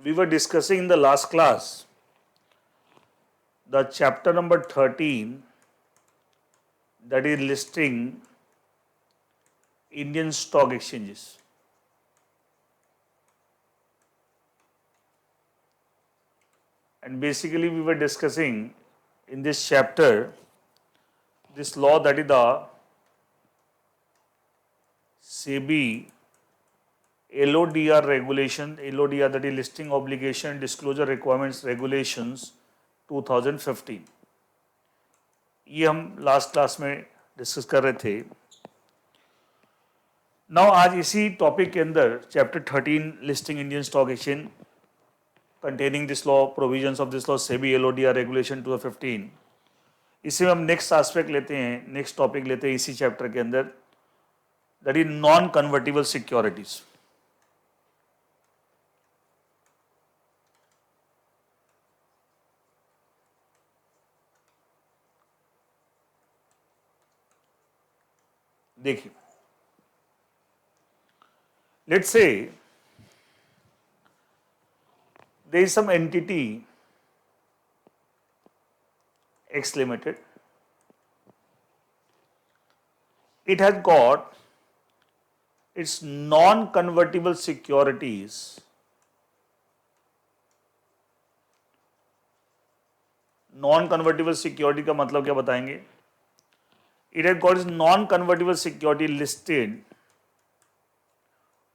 we were discussing in the last class the chapter number 13, that is listing Indian stock exchanges. And basically we were discussing in this chapter this law, that is the SEBI LODR regulation, LODR that is listing obligation disclosure requirements regulations 2015. ये हम last class में discuss कर रहे थे. Now आज इसी topic के अंदर chapter 13 listing Indian stock exchange containing this law, provisions of this law, SEBI LODR regulation 2015, इसी में हम नेक्स्ट एस्पेक्ट लेते हैं, नेक्स्ट टॉपिक लेते हैं इसी चैप्टर के अंदर, that is non convertible securities. देखिए, let's say there is some entity X Limited. It has got its non-convertible securities non-convertible security का मतलब क्या बताएंगे? It has got its non-convertible security listed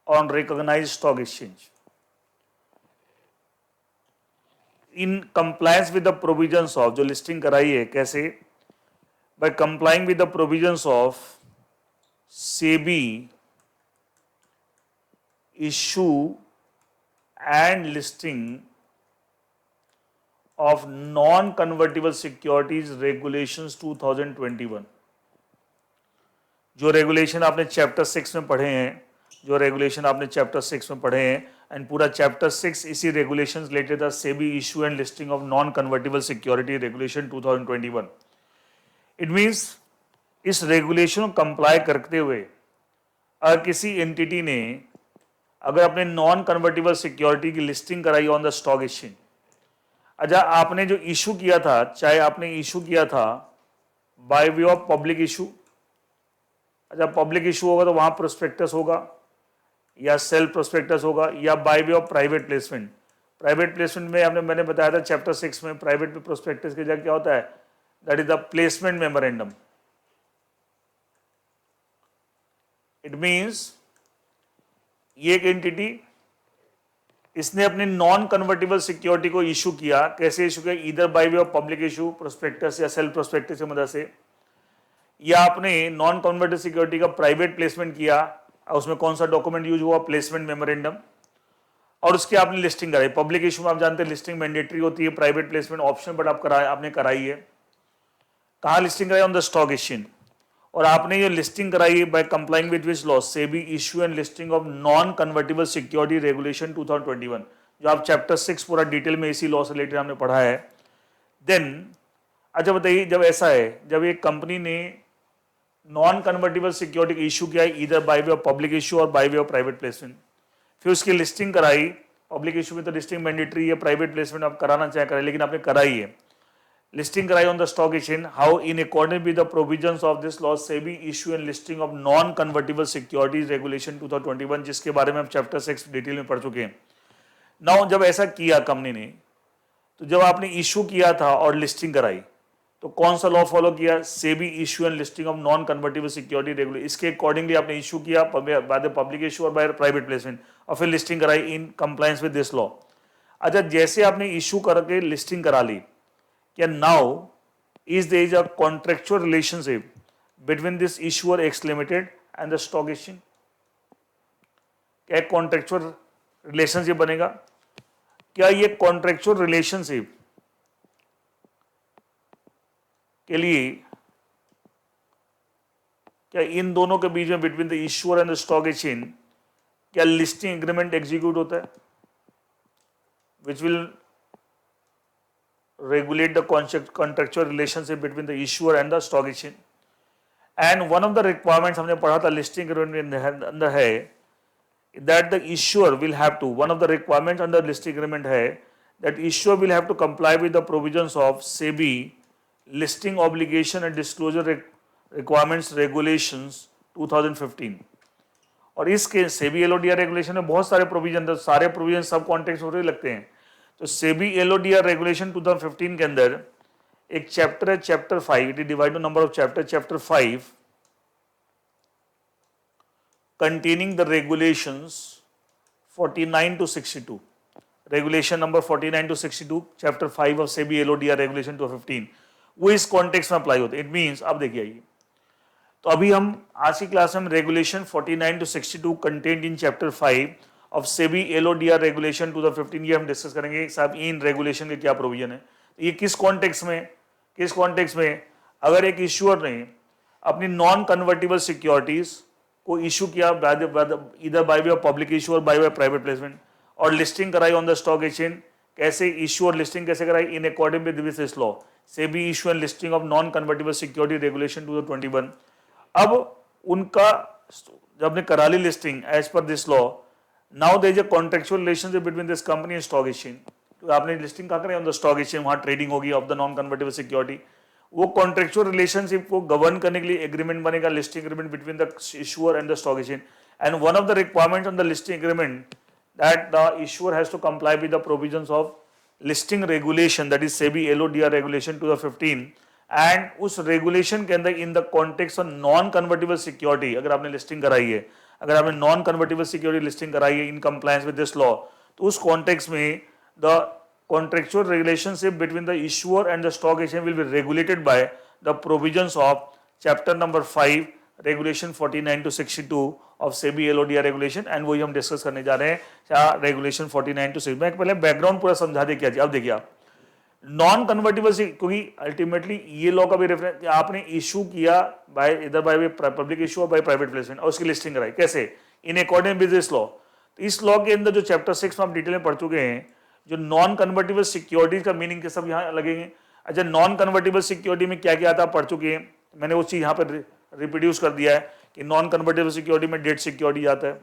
on recognized stock exchange in compliance with the provisions of, जो listing कराई है कैसे? By complying with the provisions of SEBI issue and listing of non-convertible securities regulations 2021. जो regulation आपने chapter 6 में पढ़े हैं, जो रेगुलेशन आपने चैप्टर 6 में पढ़े हैं, एंड पूरा चैप्टर 6 इसी रेगुलेशन रिलेटेड था, SEBI issue and listing of non convertible security regulation 2021. It means इस रेगुलेशन को कंप्लाई करते हुए अगर किसी एंटिटी ने अगर अपने नॉन कन्वर्टिबल सिक्योरिटी की लिस्टिंग कराई ऑन द स्टॉक एक्सचेंज, अच्छा आपने जो इशू किया था, चाहे आपने इशू किया था bye way of public issue, अच्छा पब्लिक इशू होगा तो वहां प्रोस्पेक्टस होगा या सेल्फ प्रोस्पेक्टस होगा, या bye way of private placement. Private placement में मैंने बताया था चैप्टर 6 में, प्राइवेट प्रोस्पेक्टस की जगह क्या होता है, that is the placement memorandum. It means ये एक एंटिटी, इसने अपने नॉन कन्वर्टिबल सिक्योरिटी को इशू किया. कैसे इशू किया? Either by way of public issue, prospectus या सेल्फ प्रोस्पेक्टस की मदद से, या आपने नॉन कन्वर्टेड सिक्योरिटी का प्राइवेट प्लेसमेंट किया. उसमें कौन सा डॉक्यूमेंट यूज हुआ? Placement memorandum. और उसकी आपने लिस्टिंग कराई. पब्लिक इशू में आप जानते हैं लिस्टिंग मैंडेटरी होती है, प्राइवेट प्लेसमेंट ऑप्शन, बट आपने कराई है. कहाँ लिस्टिंग कराई? On the stock exchange. और आपने ये लिस्टिंग कराई by complying with which law? SEBI issue and listing of non convertible security regulation 2021, जो आप चैप्टर 6 पूरा डिटेल में इसी लॉ से रिलेटेड हमने पढ़ा है. देन अच्छा बताइए, जब ऐसा है, जब एक कंपनी ने नॉन कन्वर्टिबल सिक्योरिटी का इशू किया है इधर by way of public issue और by way of private placement, फिर उसकी लिस्टिंग कराई. पब्लिक इशू में तो लिस्टिंग मैंडेटरी है, प्राइवेट प्लेसमेंट आप कराना चाहे करें, लेकिन आपने कराई है, लिस्टिंग कराई on the stock exchange. How in accordance with the provisions of this law SEBI issue and listing of non convertible securities regulation 2021, जिसके बारे में आप चैप्टर 6 डिटेल में पढ़ चुके हैं. नाउ जब ऐसा किया कंपनी ने, तो जब आपने इशू किया था और लिस्टिंग कराई, तो कौन सा लॉ फॉलो किया? SEBI issue and listing of non convertible security regulation. इसके अकॉर्डिंगली आपने इशू किया बाय द पब्लिक इशू और बाय प्राइवेट प्लेसमेंट, और फिर लिस्टिंग कराई in compliance with this law. अच्छा जैसे आपने इशू करके लिस्टिंग करा ली, क्या now is there is a contractual relationship between this issuer X limited and the stock exchange? क्या कॉन्ट्रेक्चुअल रिलेशनशिप बनेगा? क्या ये कॉन्ट्रेक्चुअल रिलेशनशिप के लिए क्या इन दोनों के बीच में between the issuer and the stock exchange क्या लिस्टिंग एग्रीमेंट एग्जीक्यूट होता है, which will regulate the contractual relationship between the issuer and the stock exchange. And one of the requirements हमने पढ़ा था लिस्टिंग एग्रीमेंट के अंदर है that the issuer will have to, one of the requirements under listing agreement है that issuer will have to comply with the provisions of SEBI listing obligation and disclosure requirements regulations 2015. और इसके SEBI LODR regulation में बहुत सारे provision, सारे provision सब context हो रहे लगते हैं. तो सेबी एलओडीआर रेगुलेशन 2015 के अंदर एक चैप्टर है, chapter 5, it is divide number of chapter, chapter 5 containing the regulations 49 to 62, regulation number 49 to 62, chapter 5 of SEBI LODR regulation 2015, वो इस कॉन्टेक्स्ट में अप्लाई होते हैं. इट मीन्स अब देखिए आइए, तो अभी हम आज की क्लास में regulation 49 to 62 content in chapter 5 of SEBI LODR regulation 2015 ये हम डिस्कस करेंगे साहब इन रेगुलेशन के क्या प्रोविजन है. ये किस कॉन्टेक्स्ट में, अगर एक इश्यूअर ने अपनी नॉन कन्वर्टेबल सिक्योरिटीज को इशू किया इधर by way of public issue और बाय वे प्राइवेट प्लेसमेंट और लिस्टिंग कराई ऑन द स्टॉक एक्सचेंज, कैसे इशू और लिस्टिंग कैसे कराई in according with this law SEBI issue and listing of non convertible security regulation 2021. अब उनका जब ने करा ली listing as per this law, now there is a contractual relationship between this company and stock exchange. तो आपने listing कहाँ कराई ऑन द स्टॉक एक्सचेंज, वहां ट्रेडिंग होगी of the non convertible security. वो कॉन्ट्रेक्चुअल रिलेशनशिप को गवर्न करने के लिए एग्रीमेंट बनेगा, listing agreement between the issuer and the stock exchange. And one of the requirements on the listing agreement that the issuer has to comply with the provisions of listing regulation that is SEBI LODR regulation 2015. And उस regulation के अंदर इन the context of non convertible security, अगर आपने listing कराई है, अगर आपने non convertible security listing कराई है इन कंप्लायंस विद दिस लॉ, तो उस कॉन्टेक्स्ट में the contractual relationship between the issuer and the stock exchange will be regulated by the provisions of chapter number 5 regulation 49 to 62 of SEBI LODR regulation. And वही हम discuss करने जा रहे हैं regulation 49 to 6. मैं पहले बैकग्राउंड पूरा समझा दे क्या. अब देखिए आप नॉन कन्वर्टेबल से, क्योंकि अल्टीमेटली ये लॉ का भी रेफरेंस आपने इशू किया बाय इधर बाय पब्लिक इशू और बाय प्राइवेट प्लेसमेंट और उसकी लिस्टिंग कराई कैसे इन अकॉर्डिंग विद दिस लॉ. तो इस लॉ के अंदर जो चैप्टर 6 में आप डिटेल में पढ़ चुके हैं, जो नॉन कन्वर्टेबल सिक्योरिटीज का मीनिंग के सब यहाँ लगेंगे. अच्छा, नॉन कन्वर्टेबल सिक्योरिटी में क्या क्या आता है पढ़ चुके हैं, मैंने वो चीज यहाँ पर रिप्रोड्यूस कर दिया है कि नॉन कन्वर्टेबल सिक्योरिटी में डेट सिक्योरिटी आता है,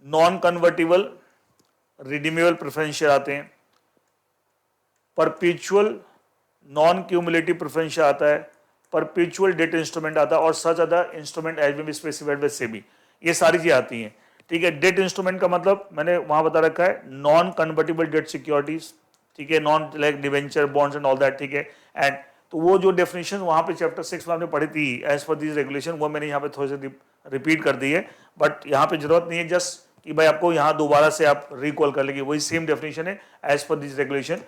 non convertible redeemable preference share आते हैं, perpetual non cumulative preference share आता है, परपेचुअल डेट इंस्ट्रूमेंट आता है और such other instrument as be specified by SEBI. ये सारी चीजें आती हैं. ठीक है, डेट इंस्ट्रूमेंट का मतलब मैंने वहां बता रखा है नॉन कन्वर्टेबल डेट सिक्योरिटीज. ठीक है, non like debenture bonds and all that. ठीक है, एंड तो वो जो डेफिनेशन वहां पे चैप्टर 6 में आपने पढ़ी थी एज पर दिस रेगुलेशन, वो मैंने यहाँ पे थोड़ी सी रिपीट कर दी है. बट यहाँ पे जरूरत नहीं है जस्ट कि भाई आपको यहाँ दोबारा से आप रिकॉल कर लेंगे, वही सेम डेफिनेशन है एज पर दिस रेगुलेशन.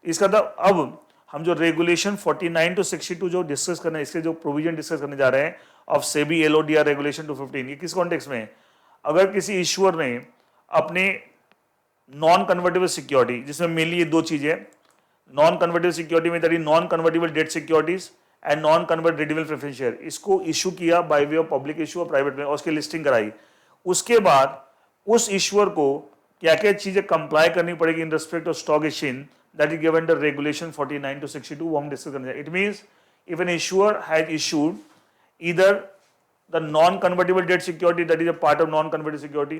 इसका था अब हम जो रेगुलेशन 49 to 62 जो डिस्कस करने, इसके जो प्रोविजन डिस्कस करने जा रहे हैं ऑफ सेबी एलओडीआर रेगुलेशन 2015, ये किस कॉन्टेक्स्ट में है. अगर किसी इश्यूअर ने अपने नॉन कन्वर्टेबल सिक्योरिटी, जिसमें मेनली ये दो चीजें हैं, नॉन कन्वर्टेबल सिक्योरिटी में that non convertible debt securities and non convertible redeemable preference share, इसको इशू किया bye way of public issue और प्राइवेट में और उसकी लिस्टिंग कराई, उसके बाद उस इश्यूअर को क्या क्या चीजें कंप्लाई करनी पड़ेगी in respect of stock exchange that is given the regulation 49 to 62, वो हम डिस्कस करने. It means if an issuer has issued either the non-convertible debt security that is a part of non-convertible security,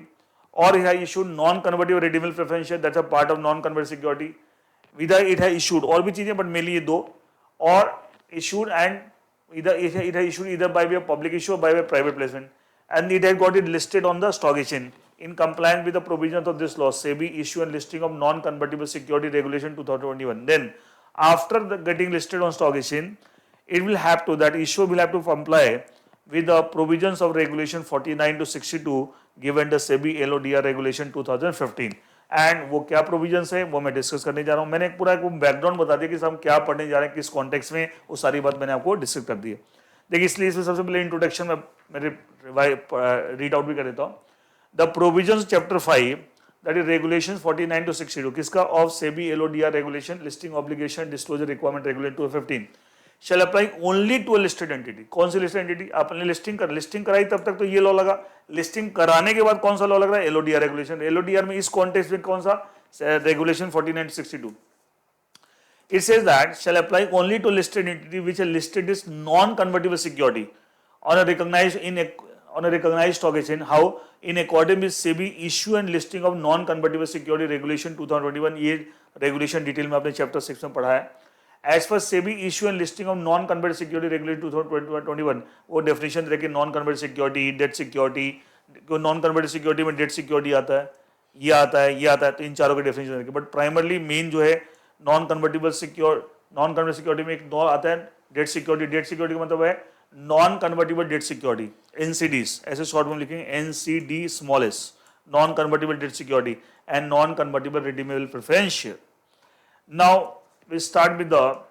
or it has issued non-convertible redeemable preference share that's a part of non-convertible security, whether it has issued और भी चीजें but mainly ये दो, और issued and either it has issued either by way of public issue or by way of private placement, and it has got it listed on the stock exchange in compliance with the provisions of this law SEBI issue and listing of non-convertible security regulation 2021. Then after the getting listed on stock exchange, it will have to, that issue will have to comply with the provisions of regulation 49 to 62 given the SEBI LODR regulation 2015. And वो क्या provisions है वो मैं discuss करने जा रहा हूँ. मैंने पूरा एक बैकग्राउंड बता दिया कि हम क्या पढ़ने जा रहे हैं, किस कॉन्टेक्स्ट में, वो सारी बात मैंने आपको डिस्कस कर दी है. देखिए, इसलिए इसमें सबसे पहले इंट्रोडक्शन में मेरे रीड आउट भी कर देता हूँ. The provisions chapter 5 that is regulation 49 to 62 किसका of SEBI LODR regulation listing obligation disclosure requirement regulation 2015 shall apply only to a listed entity. कौन सी लिस्टेड एंटिटी, आपने लिस्टिंग कराई तब तक तो ये लॉ लगा, लिस्टिंग कराने के बाद कौन सा लॉ लग रहा है, LODR रेगुलेशन. LODR में इस कॉन्टेक्स्ट में कौन सा, regulation 49 to 62. It says that shall apply only to listed entity which are listed as non-convertible security on a recognized on a recognized stock exchange, how in accordance with SEBI issue and listing of non-convertible security regulation 2021, ये regulation detail में आपने chapter 6 में पढ़ा है. As per SEBI issue and listing of non converted security regulation 2021, वो definition रखे non converted security, debt security. Non converted security में debt security आता है, ये आता है, ये आता है, तो इन चारों के डेफिनेशन रखे. बट प्राइमरली मेन जो है नॉन कन्वर्टेबल सिक्योरिटी में एक नॉन आता है डेट सिक्योरिटी. डेट सिक्योरिटी का मतलब है non convertible debt security, NCDs, ऐसे शॉर्ट में लिखेंगे NCD small s, non convertible debt security and non convertible redeemable preference share. Now we start with the,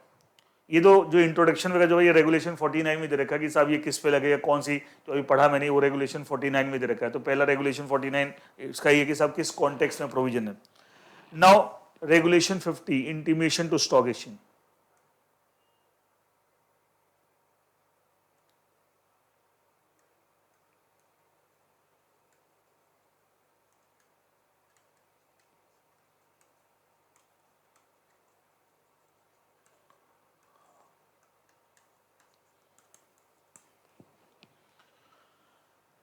ये जो इंट्रोडक्शन वगैरह जो है ये रेगुलेशन 49 में दे रखा है कि साहब ये किस पे लगेगा, कौन सी, तो अभी पढ़ा मैंने, वो रेगुलेशन 49 में दे रखा है. तो पहला रेगुलेशन 49 इसका ये कि साहब किस कॉन्टेक्स्ट में प्रोविजन है. Now regulation 50, intimation to stock exchange.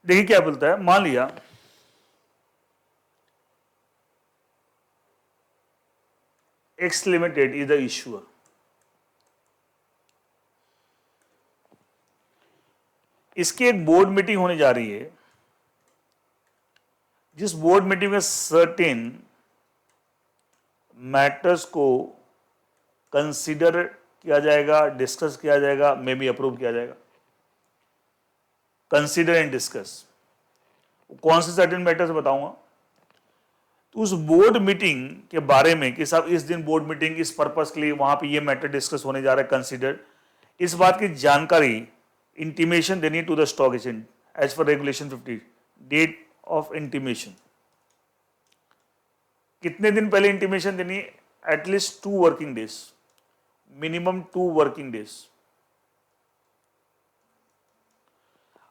देखिए क्या बोलता है, मान लिया X limited is the issuer. इसकी एक बोर्ड मीटिंग होने जा रही है, जिस बोर्ड मीटिंग में सर्टेन मैटर्स को कंसीडर किया जाएगा, डिस्कस किया जाएगा, मे बी अप्रूव किया जाएगा. कंसीडर एंड डिस्कस, कौन से सर्टेन मैटर्स बताऊंगा. तो उस बोर्ड मीटिंग के बारे में कि साहब इस दिन बोर्ड मीटिंग इस पर्पस के लिए वहां पे ये मैटर डिस्कस होने जा रहा है, कंसीडर, इस बात की जानकारी इंटीमेशन देनी to the stock exchange as per regulation 50. Date of intimation, कितने दिन पहले इंटीमेशन देनी, at least 2 working days, minimum 2 working days.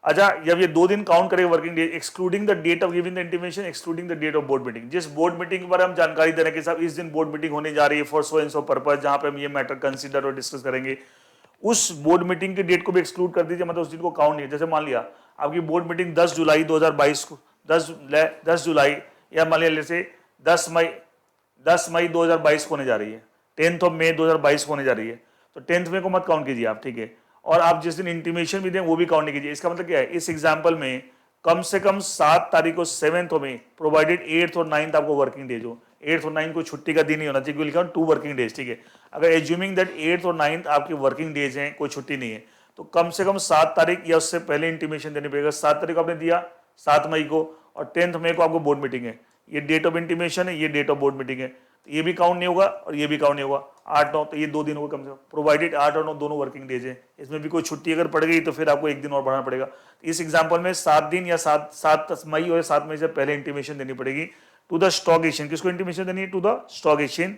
अच्छा, जब ये 2 दिन काउंट करेंगे working day, excluding the date of giving the intimation, excluding the date of board meeting. जिस बोर्ड मीटिंग के बारे में हम जानकारी दे रहे हैं कि साहब इस दिन बोर्ड मीटिंग होने जा रही है for so and so purpose, जहां पे हम ये मैटर कंसीडर और डिस्कस करेंगे, उस बोर्ड मीटिंग की डेट को भी एक्सक्लूड कर दीजिए, मतलब उस दिन को काउंट नहीं. जैसे मान लिया आपकी बोर्ड मीटिंग 10 जुलाई 2022 को, 10 जुलाई, या मान लिया जैसे 10 मई 2022 को होने जा रही है, 10th of May 2022 को होने जा रही है, तो 10th मई को मत काउंट कीजिए आप, ठीक है. और आप जिस दिन इंटीमेशन भी दें वो भी काउंट नहीं कीजिए. इसका मतलब क्या है, इस एग्जाम्पल में कम से कम 7 तारीख को 7th में, प्रोवाइडेड 8th और 9th आपको वर्किंग डेज हो. 8th और 9th को छुट्टी का दिन नहीं होना चाहिए, लिखा 2 वर्किंग डेज, ठीक है. अगर एज्यूमिंग दैट 8th और 9th आपके वर्किंग डेज हैं, कोई छुट्टी नहीं है, तो कम से कम 7 तारीख या उससे पहले इंटीमेशन देनी पड़ेगा. 7 तारीख को आपने दिया 7 मई को, और 10th मई को आपको बोर्ड मीटिंग है, ये डेट ऑफ इंटीमेशन है, ये डेट ऑफ बोर्ड मीटिंग है, तो ये भी काउंट नहीं होगा और ये भी काउंट नहीं होगा. 8-9, तो ये 2 दिन होगा कम से कम, प्रोवाइडेड 8 और 9 दोनों वर्किंग डेज है. इसमें भी कोई छुट्टी अगर पड़ गई तो फिर आपको 1 दिन और बढ़ाना पड़ेगा. इस एग्जाम्पल में 7 दिन या 7 मई और 7 मई से पहले इंटीमेशन देनी पड़ेगी टू द स्टॉक एक्सचेंज. किसको इंटीमेशन देनी है, to the stock exchange,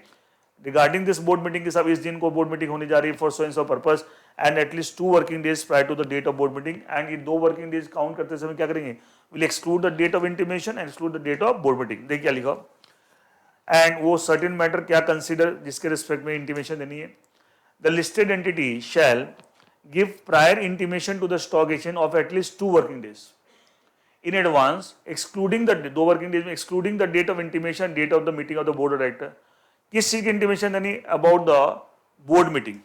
regarding this board meeting के साथ इस दिन को बोर्ड मीटिंग होने जा रही है for so and so purpose, and at least 2 working days prior to the date of board meeting. And ये 2 वर्किंग डेज काउंट करते समय क्या करेंगे, will exclude the date of intimation and exclude the date of board meeting. देखिए क्या लिखा, and वो certain matter क्या कंसीडर जिसके रिस्पेक्ट में इंटीमेशन देनी है. The listed entity shall give prior intimation to the stock exchange of at least 2 working days in advance, excluding the 2 working days में excluding the date of intimation, date of the meeting of the board of director. किस चीज की intimation देनी, about the board meeting,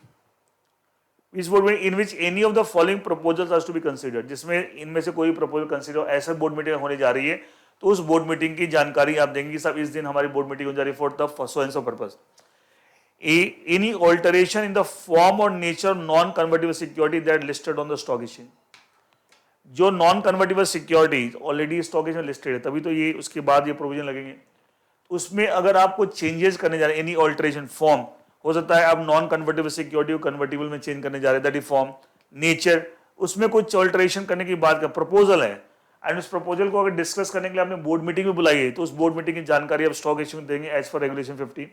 इस board में in which any of the following proposals are to be considered, जिसमें इनमें से कोई प्रपोजल कंसीडर, ऐसा बोर्ड मीटिंग होने जा रही है, तो उस बोर्ड मीटिंग की जानकारी आप देंगे. सब इस दिन हमारी बोर्ड मीटिंग हो जा रही है for the so and so purpose. Any alteration in the form or nature non convertible security that listed on the stock exchange. जो non convertible security already stock exchange में लिस्टेड है, तभी तो ये उसके बाद ये प्रोविजन लगेंगे. उसमें अगर आपको चेंजेस करने जा रहे हैं, एनी ऑल्टरेशन, फॉर्म हो सकता है आप नॉन कन्वर्टिबल सिक्योरिटी को कन्वर्टिबल में चेंज करने जा रहे हैं, दैट इज फॉर्म. नेचर, उसमें कुछ ऑल्टरेशन करने की बात का प्रपोजल है, एंड उस प्रपोजल को अगर डिस्कस करने के लिए आपने बोर्ड मीटिंग में बुलाई है, तो उस बोर्ड मीटिंग की जानकारी आप स्टॉक एक्सचेंज में देंगे एज पर रेगुलेशन 50.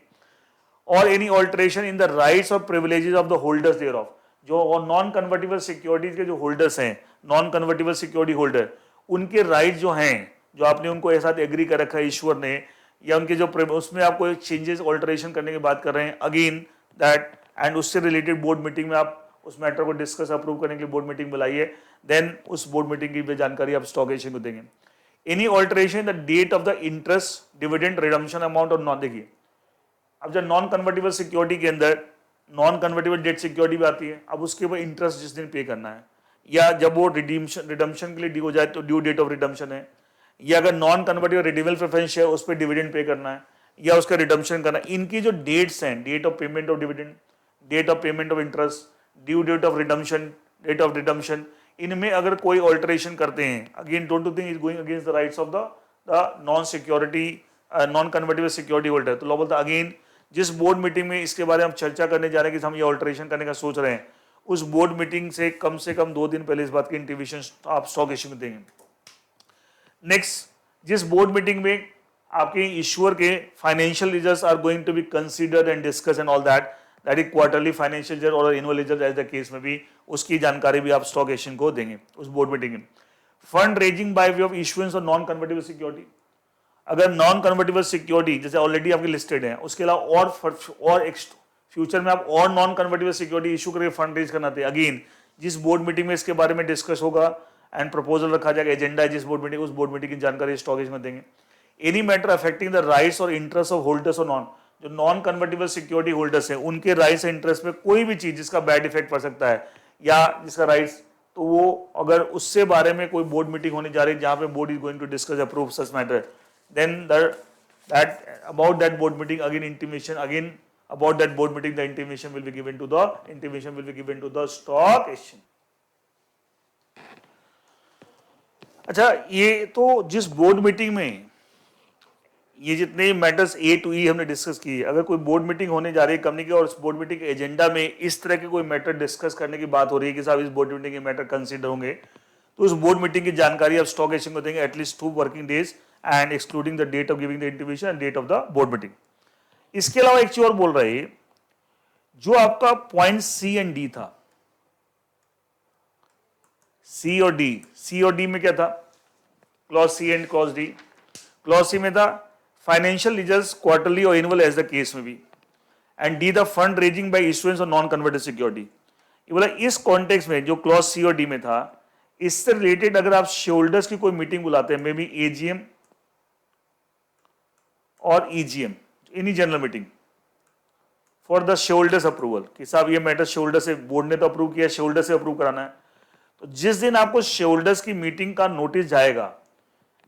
और any alteration in the rights or privileges of the holders thereof, जो नॉन कन्वर्टिबल सिक्योरिटीज के जो होल्डर्स हैं, नॉन कन्वर्टिबल सिक्योरिटी होल्डर, उनके राइट जो हैं, जो आपने उनको एक साथ एग्री कर रखा है ईश्वर ने, या उनके जो उसमें आपको चेंजेस ऑल्टरेशन करने की बात कर रहे हैं, अगेन दैट, एंड उससे रिलेटेड बोर्ड मीटिंग में आप उस मैटर को डिस्कस अप्रूव करने के लिए बोर्ड मीटिंग बुलाइए. देन उस बोर्ड मीटिंग की भी जानकारी आप स्टॉक एक्सचेंज को देंगे। Any alteration the date of the interest dividend redemption amount और नॉन, देखिए अब जब नॉन कन्वर्टेबल सिक्योरिटी के अंदर नॉन कन्वर्टेबल डेट सिक्योरिटी भी आती है, अब उसके ऊपर इंटरेस्ट जिस दिन पे करना है, या जब वो रिडम्पशन के लिए ड्यू हो जाए तो ड्यू डेट ऑफ रिडम्पशन है, या अगर नॉन कन्वर्टेबल रिडीमेबल प्रेफरेंस है उस पर डिविडेंड पे करना है या उसका रिडम्पशन करना है, इनकी जो डेट्स हैं, date of payment of dividend, date of payment of interest, due date of redemption, date of redemption, इनमें अगर कोई ऑल्टरेशन करते हैं, again don't you think is going against the rights of the non security non convertible security holder, तो law बोलता again जिस board meeting में इसके बारे में हम चर्चा करने जा रहे हैं कि हम ये ऑल्टरेशन करने का सोच रहे हैं, उस बोर्ड मीटिंग से कम 2 दिन पहले इस बात की इंटीमेशन आप स्टॉक एक्सचेंज में देंगे। नेक्स्ट, जिस बोर्ड मीटिंग में आपके इश्यूअर के financial results are going to be considered and discuss and all that is quarterly financial result or annual result as the case में भी, उसकी जानकारी भी आप स्टॉक एक्सचेंज को देंगे उस बोर्ड मीटिंग में। Fund raising bye way of issuance और नॉन कन्वर्टेबल सिक्योरिटी, अगर नॉन कन्वर्टेबल सिक्योरिटी जैसे ऑलरेडी आपके लिस्टेड है, उसके अलावा और फ्यूचर में आप और नॉन कन्वर्टेबल सिक्योरिटी इशू करके फंड रेज करना थे, अगेन जिस बोर्ड मीटिंग में इसके बारे में डिस्कस होगा एंड प्रपोजल रखा जाएगा, एजेंडा है जिस बोर्ड मीटिंग, उस बोर्ड मीटिंग की जानकारी स्टॉक एक्सचेंज में देंगे। Any matter affecting the rights और interest of holders or non, जो नॉन कन्वर्टेबल सिक्योरिटी होल्डर्स हैं उनके राइट्स और इंटरेस्ट में कोई भी चीज जिसका बैड इफेक्ट पड़ सकता है या जिसका राइट्स, तो वो अगर उससे बारे में कोई बोर्ड मीटिंग होने जा रही है जहां पे board is going to discuss approve such matter, then that about that board meeting again about that board meeting the intimation will be given to the stock exchange। अच्छा, ये तो जिस बोर्ड मीटिंग में ये जितने मैटर्स A to E हमने discuss किए, अगर कोई बोर्ड मीटिंग होने जा रही है कंपनी की और उस बोर्ड मीटिंग के एजेंडा में इस तरह के कोई मैटर डिस्कस करने की बात हो रही है कि साहब इस बोर्ड मीटिंग के मैटर कंसीडर होंगे, तो उस बोर्ड मीटिंग की जानकारी आप स्टॉक एक्सचेंज को देंगे at least 2 working days and excluding the date of giving the intimation and date of the board meeting. इसके अलावा एक चीज और बोल रहे हैं, जो आपका पॉइंट C एंड D था, C और D में क्या था, clause C and clause D। Clause C में था फाइनेंशियल रिजल्ट्स क्वार्टरली और एनुअल एज द केस में भी, and D the fund raising by issuance और नॉन कन्वर्टेड सिक्योरिटी। ये बोला इस कॉन्टेक्स्ट में जो क्लॉज C और D में था, इससे रिलेटेड अगर आप शेयरहोल्डर्स की कोई मीटिंग बुलाते हैं, मे बी AGM और EGM, any general meeting for the shareholders approval, कि साहब ये मैटर शेयरहोल्डर से, बोर्ड ने तो अप्रूव किया, शेयरहोल्डर से अप्रूव कराना है, तो जिस दिन आपको शेयरहोल्डर्स की मीटिंग का नोटिस जाएगा,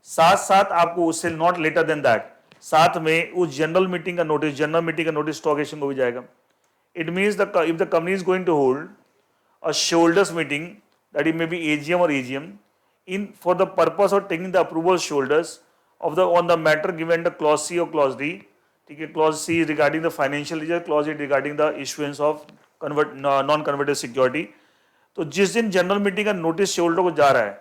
साथ साथ आपको उससे नॉट लेटर देन दैट, साथ में उस जनरल मीटिंग का नोटिस स्टॉक एक्सचेंज को भी जाएगा। It means the if the company is going to hold a shareholders meeting, that it may be AGM or EGM, in for the purpose of taking the approval shareholders of the on the matter given the clause C or clause D, ठीक है, clause C is regarding the financial result, clause D regarding the issuance of non converted security। तो जिस दिन general meeting का notice shareholder को जा रहा है,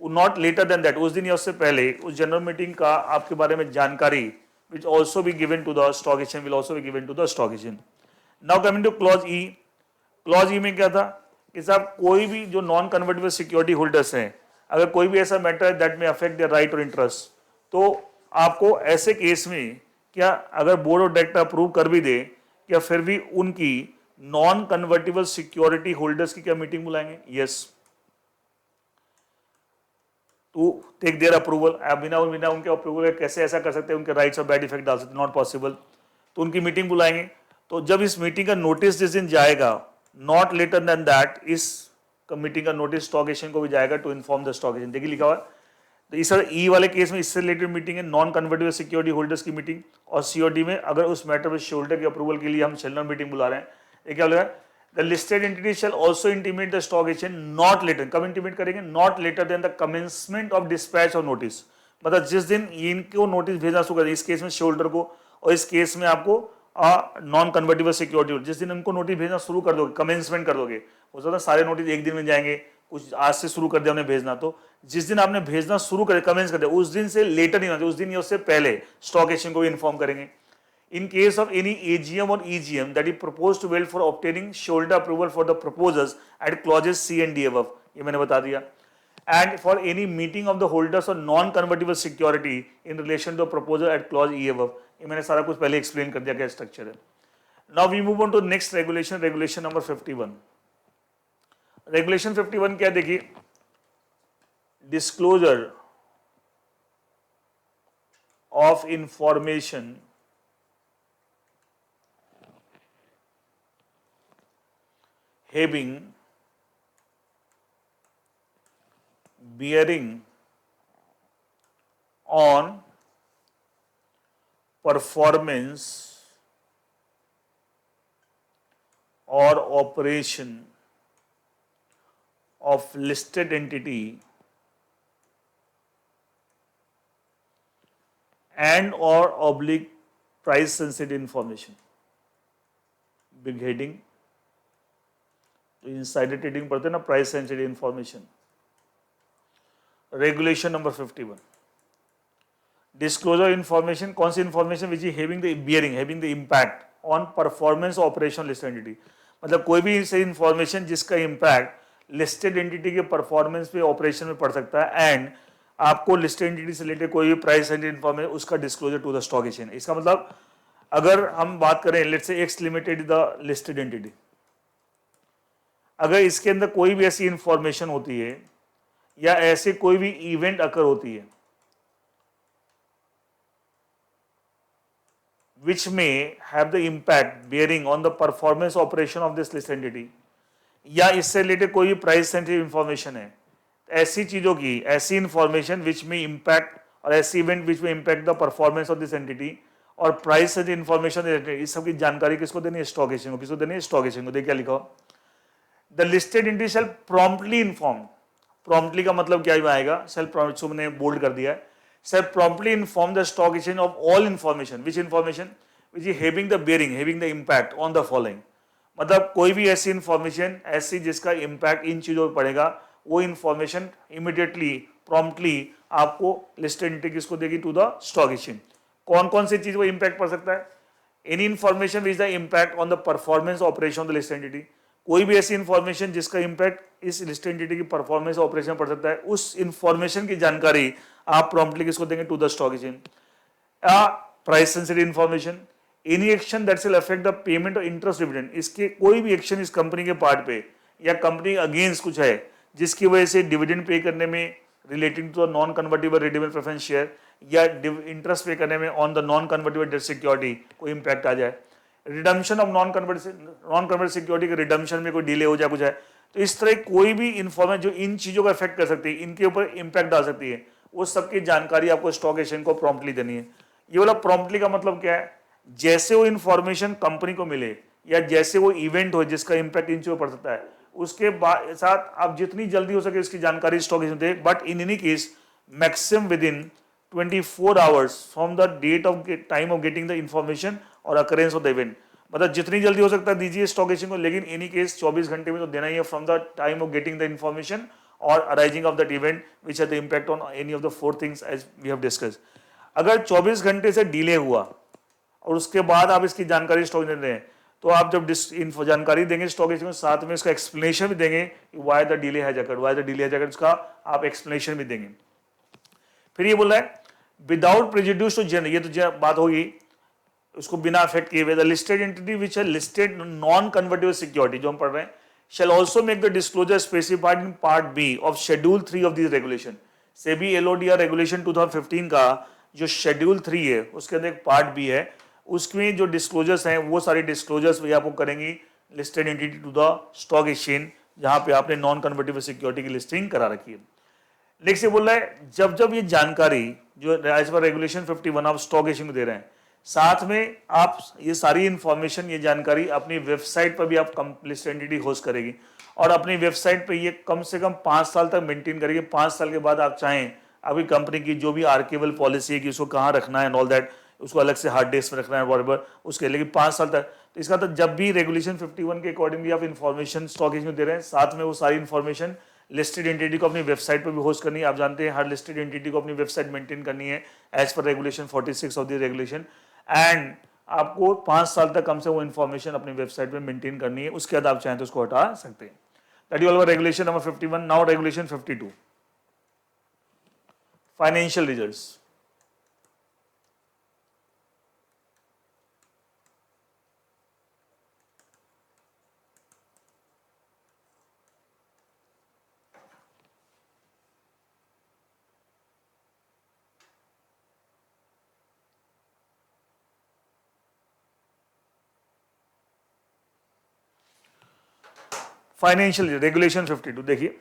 नॉट लेटर देन दैट, उस दिन या उससे पहले उस जनरल मीटिंग का आपके बारे में जानकारी which also be given to the stock exchange, will also be given to the stock exchange. Now coming to clause E. Clause E में क्या था कि साहब कोई भी जो नॉन कन्वर्टेबल सिक्योरिटी होल्डर्स हैं, अगर कोई भी ऐसा मैटर है दैट में अफेक्ट देयर राइट और इंटरेस्ट, तो आपको ऐसे केस में क्या अगर बोर्ड ऑफ डायरेक्टर अप्रूव कर भी दे, क्या फिर भी उनकी नॉन कन्वर्टेबल सिक्योरिटी होल्डर्स की क्या मीटिंग बुलाएंगे? Yes, to take their approval. बिना उनके अप्रूवल कैसे ऐसा कर सकते हैं, उनके राइट्स और बैड इफेक्ट डाल सकते, नॉट पॉसिबल, तो उनकी मीटिंग बुलाएंगे। तो जब इस मीटिंग का नोटिस जिस दिन जाएगा, नॉट लेटर देन दैट, इस मीटिंग का नोटिस स्टॉक एक्सचेंज को भी जाएगा to inform the stock exchange. देखिए लिखा हुआ है, तो इस ई वाले केस में इससे रिलेटेड मीटिंग है, नॉन कन्वर्टेबल सिक्योरिटी होल्डर्स की मीटिंग, और COD में अगर उस मैटर में शेयरहोल्डर के अप्रूवल के लिए हम जनरल मीटिंग बुला रहे हैं, ये क्या लगा, the listed entity shall also intimate the stock exchange not later, कब इंटीमेट करेंगे, not later than the commencement of dispatch और नोटिस, मतलब जिस दिन इनको नोटिस भेजना शुरू करें, इस केस में शेयरहोल्डर को और इस केस में आपको नॉन कन्वर्टेबल सिक्योरिटी, जिस दिन उनको नोटिस भेजना शुरू कर दोगे, कमेंसमेंट कर दोगे, हो सकता है सारे नोटिस एक दिन में जाएंगे, कुछ आज से शुरू कर दिया हमने भेजना, तो जिस दिन आपने भेजना शुरू करे, कमेंस कर दिया, उस दिन से लेटर नहीं होना, उस दिन या उससे पहले स्टॉक एक्सचेंज को भी इन्फॉर्म करेंगे। In case of any AGM और EGM that is proposed to well for obtaining shareholder approval for the proposals at clauses C and D above, ये मैंने बता दिया, and for any meeting of the holders of non convertible security in relation to proposal at clause E above, ये मैंने सारा कुछ पहले explain कर दिया क्या स्ट्रक्चर है। Now we move on to next regulation, regulation number 51। Regulation 51 क्या, देखिए disclosure of information having bearing on performance or operation of listed entity and or oblique price sensitive information. Big heading. Insider trading पढ़ते हैं ना, price sensitive information. Regulation number 51. Disclosure information, कौन सी information which is having the bearing, having the impact on performance operation listed entity. मतलब कोई भी ऐसी information जिसका इम्पैक्ट लिस्टेड एंटिटी के परफॉर्मेंस पे, ऑपरेशन में पड़ सकता है, एंड आपको लिस्टेड एंटिटी से रिलेटेड कोई भी प्राइस सेंसिटिव इंफॉर्मेशन, उसका disclosure to the stock exchange. इसका मतलब अगर हम बात करें, let's say X limited the listed entity, अगर इसके अंदर कोई भी ऐसी इंफॉर्मेशन होती है या ऐसे कोई भी इवेंट अकर होती है which may have the impact bearing on the performance operation of this listed entity, या इससे रिलेटेड कोई भी प्राइस सेंसिटिव इंफॉर्मेशन है, ऐसी चीजों की, ऐसी इंफॉर्मेशन विच में इम्पैक्ट, और ऐसी इवेंट विच में impact the performance of this entity और प्राइस सेंसिटिव इंफॉर्मेशन, इस सब की जानकारी किसको देनी है? स्टॉक एक्सचेंज को. किसको देनी है? स्टॉक एक्सचेंज को. देखिए क्या लिखा हो, the listed entity shall promptly inform. Promptly का मतलब क्या आएगा? शैल, मैंने बोल्ड कर दिया है, shall promptly inform the stock exchange of all information. Which information? Which is having the bearing, having the impact on the following. मतलब कोई भी ऐसी इंफॉर्मेशन, ऐसी जिसका इम्पैक्ट इन चीजों पर पड़ेगा, वो इंफॉर्मेशन इमीडिएटली, प्रॉम्प्टली आपको लिस्टेड एंटिटी किसको देगी? To the stock exchange. कौन कौन सी चीज वो इम्पैक्ट पड़ सकता है? Any information which the impact on the performance operation of the listed entity. कोई भी ऐसी इंफॉर्मेशन जिसका इम्पैक्ट इस लिस्टेड एंटिटी की परफॉर्मेंस ऑपरेशन पड़ सकता है, उस इंफॉर्मेशन की जानकारी आप प्रॉम्प्टली किसको देंगे? To the stock exchange. Price sensitive information, any action that will affect the payment और इंटरेस्ट डिविडेंड. इसके कोई भी एक्शन इस कंपनी के पार्ट पे या कंपनी अगेंस्ट कुछ है जिसकी वजह से डिविडेंड पे करने में relating to non convertible redeemable preference share, या इंटरेस्ट पे करने में on the non convertible debt security कोई इंपैक्ट आ जाए, redemption of non convertible security के रिडम्पशन में कोई डिले हो जाए, कुछ है, तो इस तरह कोई भी इंफॉर्मेशन जो इन चीजों को अफेक्ट कर सकती है, इनके ऊपर इंपैक्ट डाल सकती है, वो सबकी जानकारी आपको स्टॉक एक्सचेंज को प्रॉम्प्टली देनी है. ये वाला प्रॉम्प्टली का मतलब क्या है? जैसे वो इंफॉर्मेशन कंपनी को मिले या जैसे वो इवेंट हो जिसका इंपैक्ट इन चीजों पर पड़ सकता है, उसके बाद साथ आप जितनी जल्दी हो सके इसकी जानकारी स्टॉक एक्सचेंज दे. But in any case maximum within 24 hours from the date of time of getting the information और अकरेंस ऑफ द इवेंट. मतलब जितनी जल्दी हो सकता है दीजिए स्टॉक एक्सचेंज को, लेकिन एनी केस 24 घंटे में तो देना ही है from the time of getting the information or arising of that event which has the impact on any of the 4 things as we have discussed. अगर 24 घंटे से डिले हुआ और उसके बाद आप इसकी जानकारी स्टॉक एक्सचेंज दें, तो आप जब जानकारी देंगे स्टॉक एक्सचेंज, साथ में इसका एक्सप्लेनेशन भी देंगे, why the delay has occurred, why the delay has occurred, उसका आप एक्सप्लेनेशन भी देंगे. फिर ये बोल रहा है विदाउट प्रेजुडिस टू जनरल, ये तो बात होगी उसको बिना अफेक्ट किए हुए, द लिस्टेड एंटिटी विच है लिस्टेड नॉन कन्वर्टेबल सिक्योरिटी जो हम पढ़ रहे हैं, shall also make the disclosure specified in part B of schedule 3 of this regulation. SEBI LODR regulation 2015 का जो शेड्यूल 3 है उसके अंदर एक पार्ट बी है, उसमें जो डिस्क्लोजर्स हैं वो सारी डिस्क्लोजर्स भी आपको करेंगी listed entity to the stock exchange, जहां पे आपने नॉन कन्वर्टेबल सिक्योरिटी की लिस्टिंग करा रखी है. नेक्स्ट ये बोल रहा है जब जब ये जानकारी जो एज पर रेगुलेशन 51 आप स्टॉक एक्सचेंज को दे रहे हैं, साथ में आप ये सारी इंफॉर्मेशन, ये जानकारी अपनी वेबसाइट पर भी आप लिस्टेड एंटिटी होस्ट करेगी और अपनी वेबसाइट पे ये कम से कम 5 साल तक मेंटेन करेगी. 5 साल के बाद आप चाहें अभी कंपनी की जो भी आर्केबल पॉलिसी है कि उसको कहाँ रखना है एंड ऑल दैट, उसको अलग से हार्ड डिस्क में रखना है वॉटएवर उसके, लेकिन 5 साल तक. तो इसका तो जब भी रेगुलेशन 51 के अकॉर्डिंगली आप इन्फॉर्मेशन स्टॉक एक्सचेंज में दे रहे हैं, साथ में वो सारी इन्फॉर्मेशन लिस्टेड एंटिटी को अपनी वेबसाइट पर भी होस्ट करनी है. आप जानते हैं हर लिस्टेड एंटिटी को अपनी वेबसाइट मेंटेन करनी है as per regulation 46 of the regulation, and आपको 5 साल तक कम से वो इन्फॉर्मेशन अपनी वेबसाइट में मेंटेन करनी है. उसके बाद आप चाहें तो उसको हटा सकते हैं. That is all regulation number 51. Now regulation 52, financial results. Financial regulation 52 देखिए,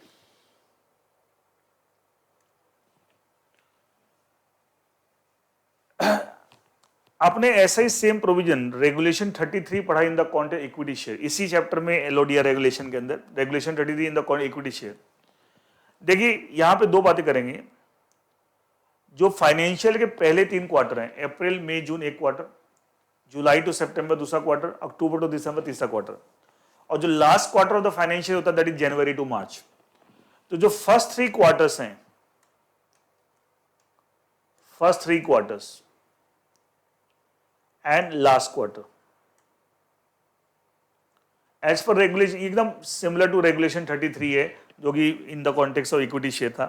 आपने ऐसा ही सेम प्रोविजन रेगुलेशन 33 पढ़ा इन द कॉन्टेक्स्ट इक्विटी शेयर, इसी चैप्टर में एलओडीआर रेगुलेशन के अंदर regulation 33 in the context equity share. देखिए यहां पे दो बातें करेंगे, जो फाइनेंशियल के पहले 3 क्वार्टर हैं, अप्रैल मई जून एक क्वार्टर, जुलाई टू सितंबर दूसरा क्वार्टर, अक्टूबर टू दिसंबर तीसरा क्वार्टर, और जो last quarter of the financial होता है that is January to March. तो जो फर्स्ट 3 क्वार्टर्स हैं, first 3 quarters and last quarter as per regulation एकदम सिमिलर टू रेगुलेशन 33 है, जो कि in the context of equity share था।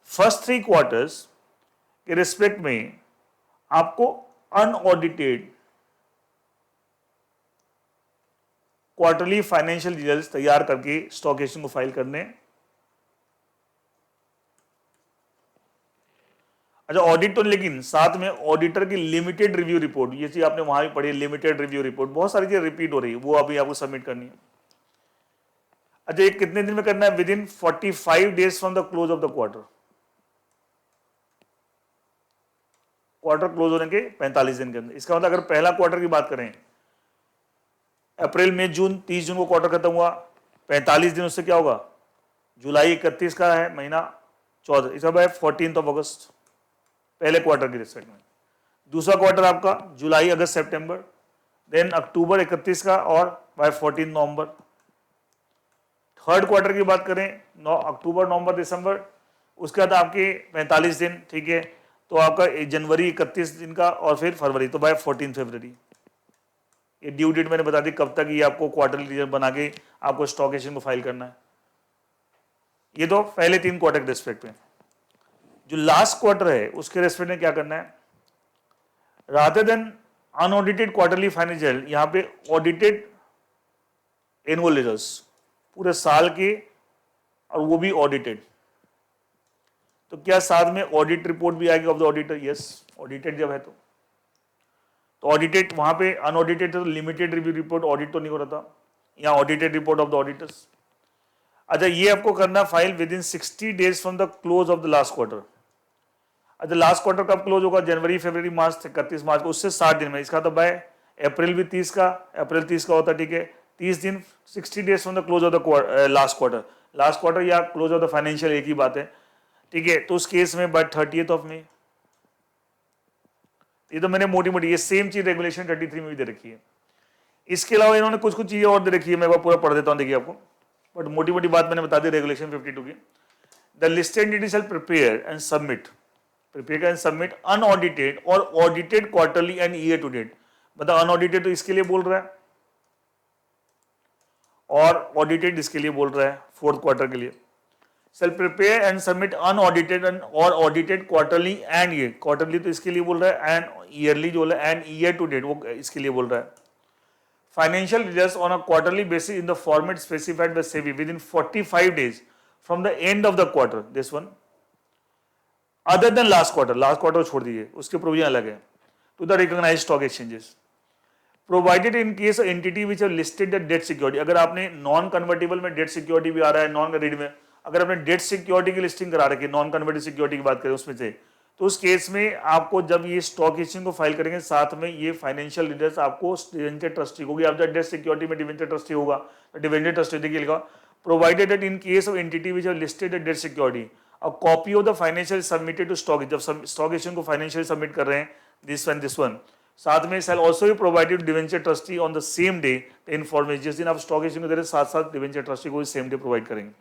फर्स्ट 3 क्वार्टर्स के रिस्पेक्ट में आपको अनऑडिटेड क्वार्टरली फाइनेंशियल रिजल्ट्स तैयार करके स्टॉक एक्सचेंज को फाइल करने हैं। अच्छा ऑडिट तो, लेकिन साथ में ऑडिटर की लिमिटेड रिव्यू रिपोर्ट, ये चीज आपने वहां भी पढ़ी, लिमिटेड रिव्यू रिपोर्ट, बहुत सारी चीजें रिपीट हो रही है, वो अभी आपको सबमिट करनी है। अच्छा ये कितने दिन में करना है? With in 45 days from the close of the quarter, quarter close होने के 45 दिन के अंदर। इसका मतलब अगर पहला क्वार्टर की बात करें, अप्रैल मई जून, 30 जून को क्वार्टर खत्म हुआ, 45 दिन उससे क्या होगा? जुलाई 31 का है महीना 14, इसका है 14 अगस्त, पहले क्वार्टर की रिस्पेक्ट में। दूसरा क्वार्टर आपका जुलाई अगस्त सितंबर, देन अक्टूबर 31 का, और बाय 14 नवंबर। थर्ड क्वार्टर की बात करें, अक्टूबर नवंबर दिसंबर, उसके बाद आपके 45 दिन, ठीक है, तो आपका जनवरी 31 दिन का, और फिर फरवरी, तो बाय 14 फरवरी। ये ड्यू डेट मैंने बता दी कब तक ये आपको क्वार्टरली रिजल्ट बना के आपको स्टॉक एक्सचेंज को फाइल करना है। ये तो पहले 3 क्वार्टर के रिस्पेक्ट में। जो लास्ट क्वार्टर है उसके रेस्पेक्ट में क्या करना है, rather than unaudited quarterly financial, यहां पे ऑडिटेड एनुअल रिजल्ट्स पूरे साल के, और वो भी ऑडिटेड। तो क्या साथ में ऑडिट रिपोर्ट भी आएगी of the auditor? Yes, audited जब है तो ऑडिटेड, वहां पे अनऑडिटेड तो लिमिटेड रिव्यू रिपोर्ट, ऑडिट तो नहीं हो रहा था, यहाँ audited report of the auditors. अच्छा ये आपको करना file with in 60 days from the close of the last quarter. अच्छा लास्ट क्वार्टर कब क्लोज होगा? जनवरी फरवरी मार्च 31 मार्च को, उससे 60 दिन में। इसका तो बाय अप्रैल भी 30 का, अप्रैल 30 का होता है, ठीक है, 30 दिन, 60 days from the close of the last quarter. Last quarter या क्लोज ऑफ द फाइनेंशियल एक ही बात है, ठीक है। तो उस केस में बाय 30th ऑफ मई। ये तो मैंने मोटी मोटी, ये सेम चीज रेगुलेशन 33 में भी दे रखी है। इसके अलावा इन्होंने कुछ कुछ चीजें और दे रखी है, मैं पूरा पढ़ देता हूं, देखिए आपको, बट मोटी मोटी बात मैंने बता दी रेगुलेशन 52 की। The listed entity shall prepare and submit, prepare and submit unaudited or audited quarterly and year to date. मतलब अनऑडिटेड तो इसके लिए बोल रहा है, और ऑडिटेड इसके लिए बोल रहा है, फोर्थ क्वार्टर के लिए। shall prepare and submit unaudited and or audited quarterly and year, quarterly तो इसके लिए बोल रहा है, and yearly जो बोला है, and year to date वो इसके लिए बोल रहा है। Financial results on a quarterly basis in the format specified by SEBI within 45 days from the end of the quarter, this one, other than last quarter छोड़ दीजिए, उसके प्रोविजन अलग है, to the recognized stock exchanges, provided in case of entity which have listed the debt security। अगर आपने non convertible में debt security भी आ रहा है, नॉन रीड में अगर आपने डेट सिक्योरिटी की लिस्टिंग करा रखी है, नॉन कन्वर्टेबल सिक्योरिटी की बात करें उसमें से, तो उस केस में आपको जब ये स्टॉक एक्सचेंज को फाइल करेंगे, साथ में ये फाइनेंशियल रिजल्ट्स आपको डिवेंचर ट्रस्टी होगी। आप जब डेट सिक्योरिटी में डिवेंचर ट्रस्टी होगा तो डिवेंचर ट्रस्टी देखिए लिखा, provided that in case of entity which have listed debt security a copy of the financial submitted to stock, जब स्टॉक एक्सचेंज को फाइनेंशियल सबमिट कर रहे हैं, दिस वन, साथ में shall also be provided debenture trustee on the same day information, जिस दिन आप स्टॉक एक्सचेंज को दे रहे हैं साथ साथ डिवेंचर ट्रस्टी को सेम डे प्रोवाइड करेंगे।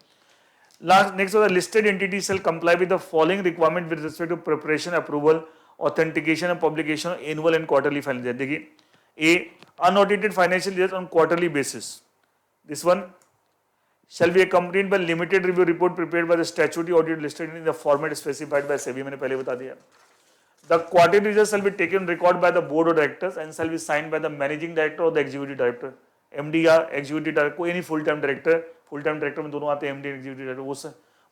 Last, next, the listed entity shall comply with the following requirement with respect to preparation, approval, authentication and publication of annual and quarterly financial। देखिए, A, unaudited financial results on quarterly basis, this one shall be accompanied by limited review report prepared by the statutory auditor listed in the format specified by SEBI, मैंने पहले बता दिया। The quarterly results shall be taken record by the board of directors and shall be signed by the managing director or the executive director, MD या executive director, कोई नहीं, full time director में दोनों आते हैं, एमडी एग्जीक्यूटिव डायरेक्टर, वो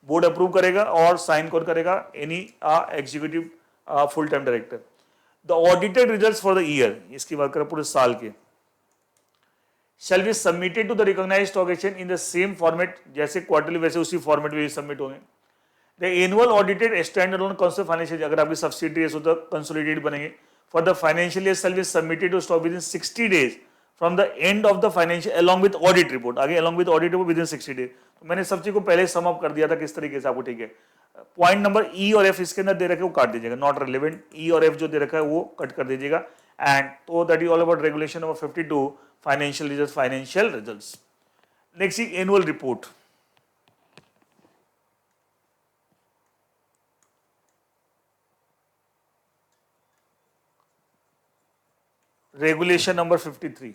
board approve करेगा और साइन कौन करेगा? Any executive full time director. The audited results for the year, इसकी बात करें पूरे साल के, shall be submitted to the recognized stock exchange in the same format, जैसे क्वार्टरली वैसे उसी फॉर्मेट में सबमिट होंगे. The annual audited standalone consolidated financial, अगर आपकी सब्सिडीज हो तो कंसोलिडेटेड बनेंगे. For the financial year shall be submitted to stock within 60 days from the end of the financial along with audit report. आगे along with audit report within 60 days. तो मैंने सब चीज को पहले सम अप कर दिया था किस तरीके से आपको, ठीक है. पॉइंट नंबर ई और एफ इसके अंदर दे रखे वो काट दीजिएगा, नॉट रिलेवेंट. ई और एफ जो दे रखा है वो कट कर दीजिएगा. एंड तो that is all about regulation number 52 financial results. Next is annual report. Regulation number 53.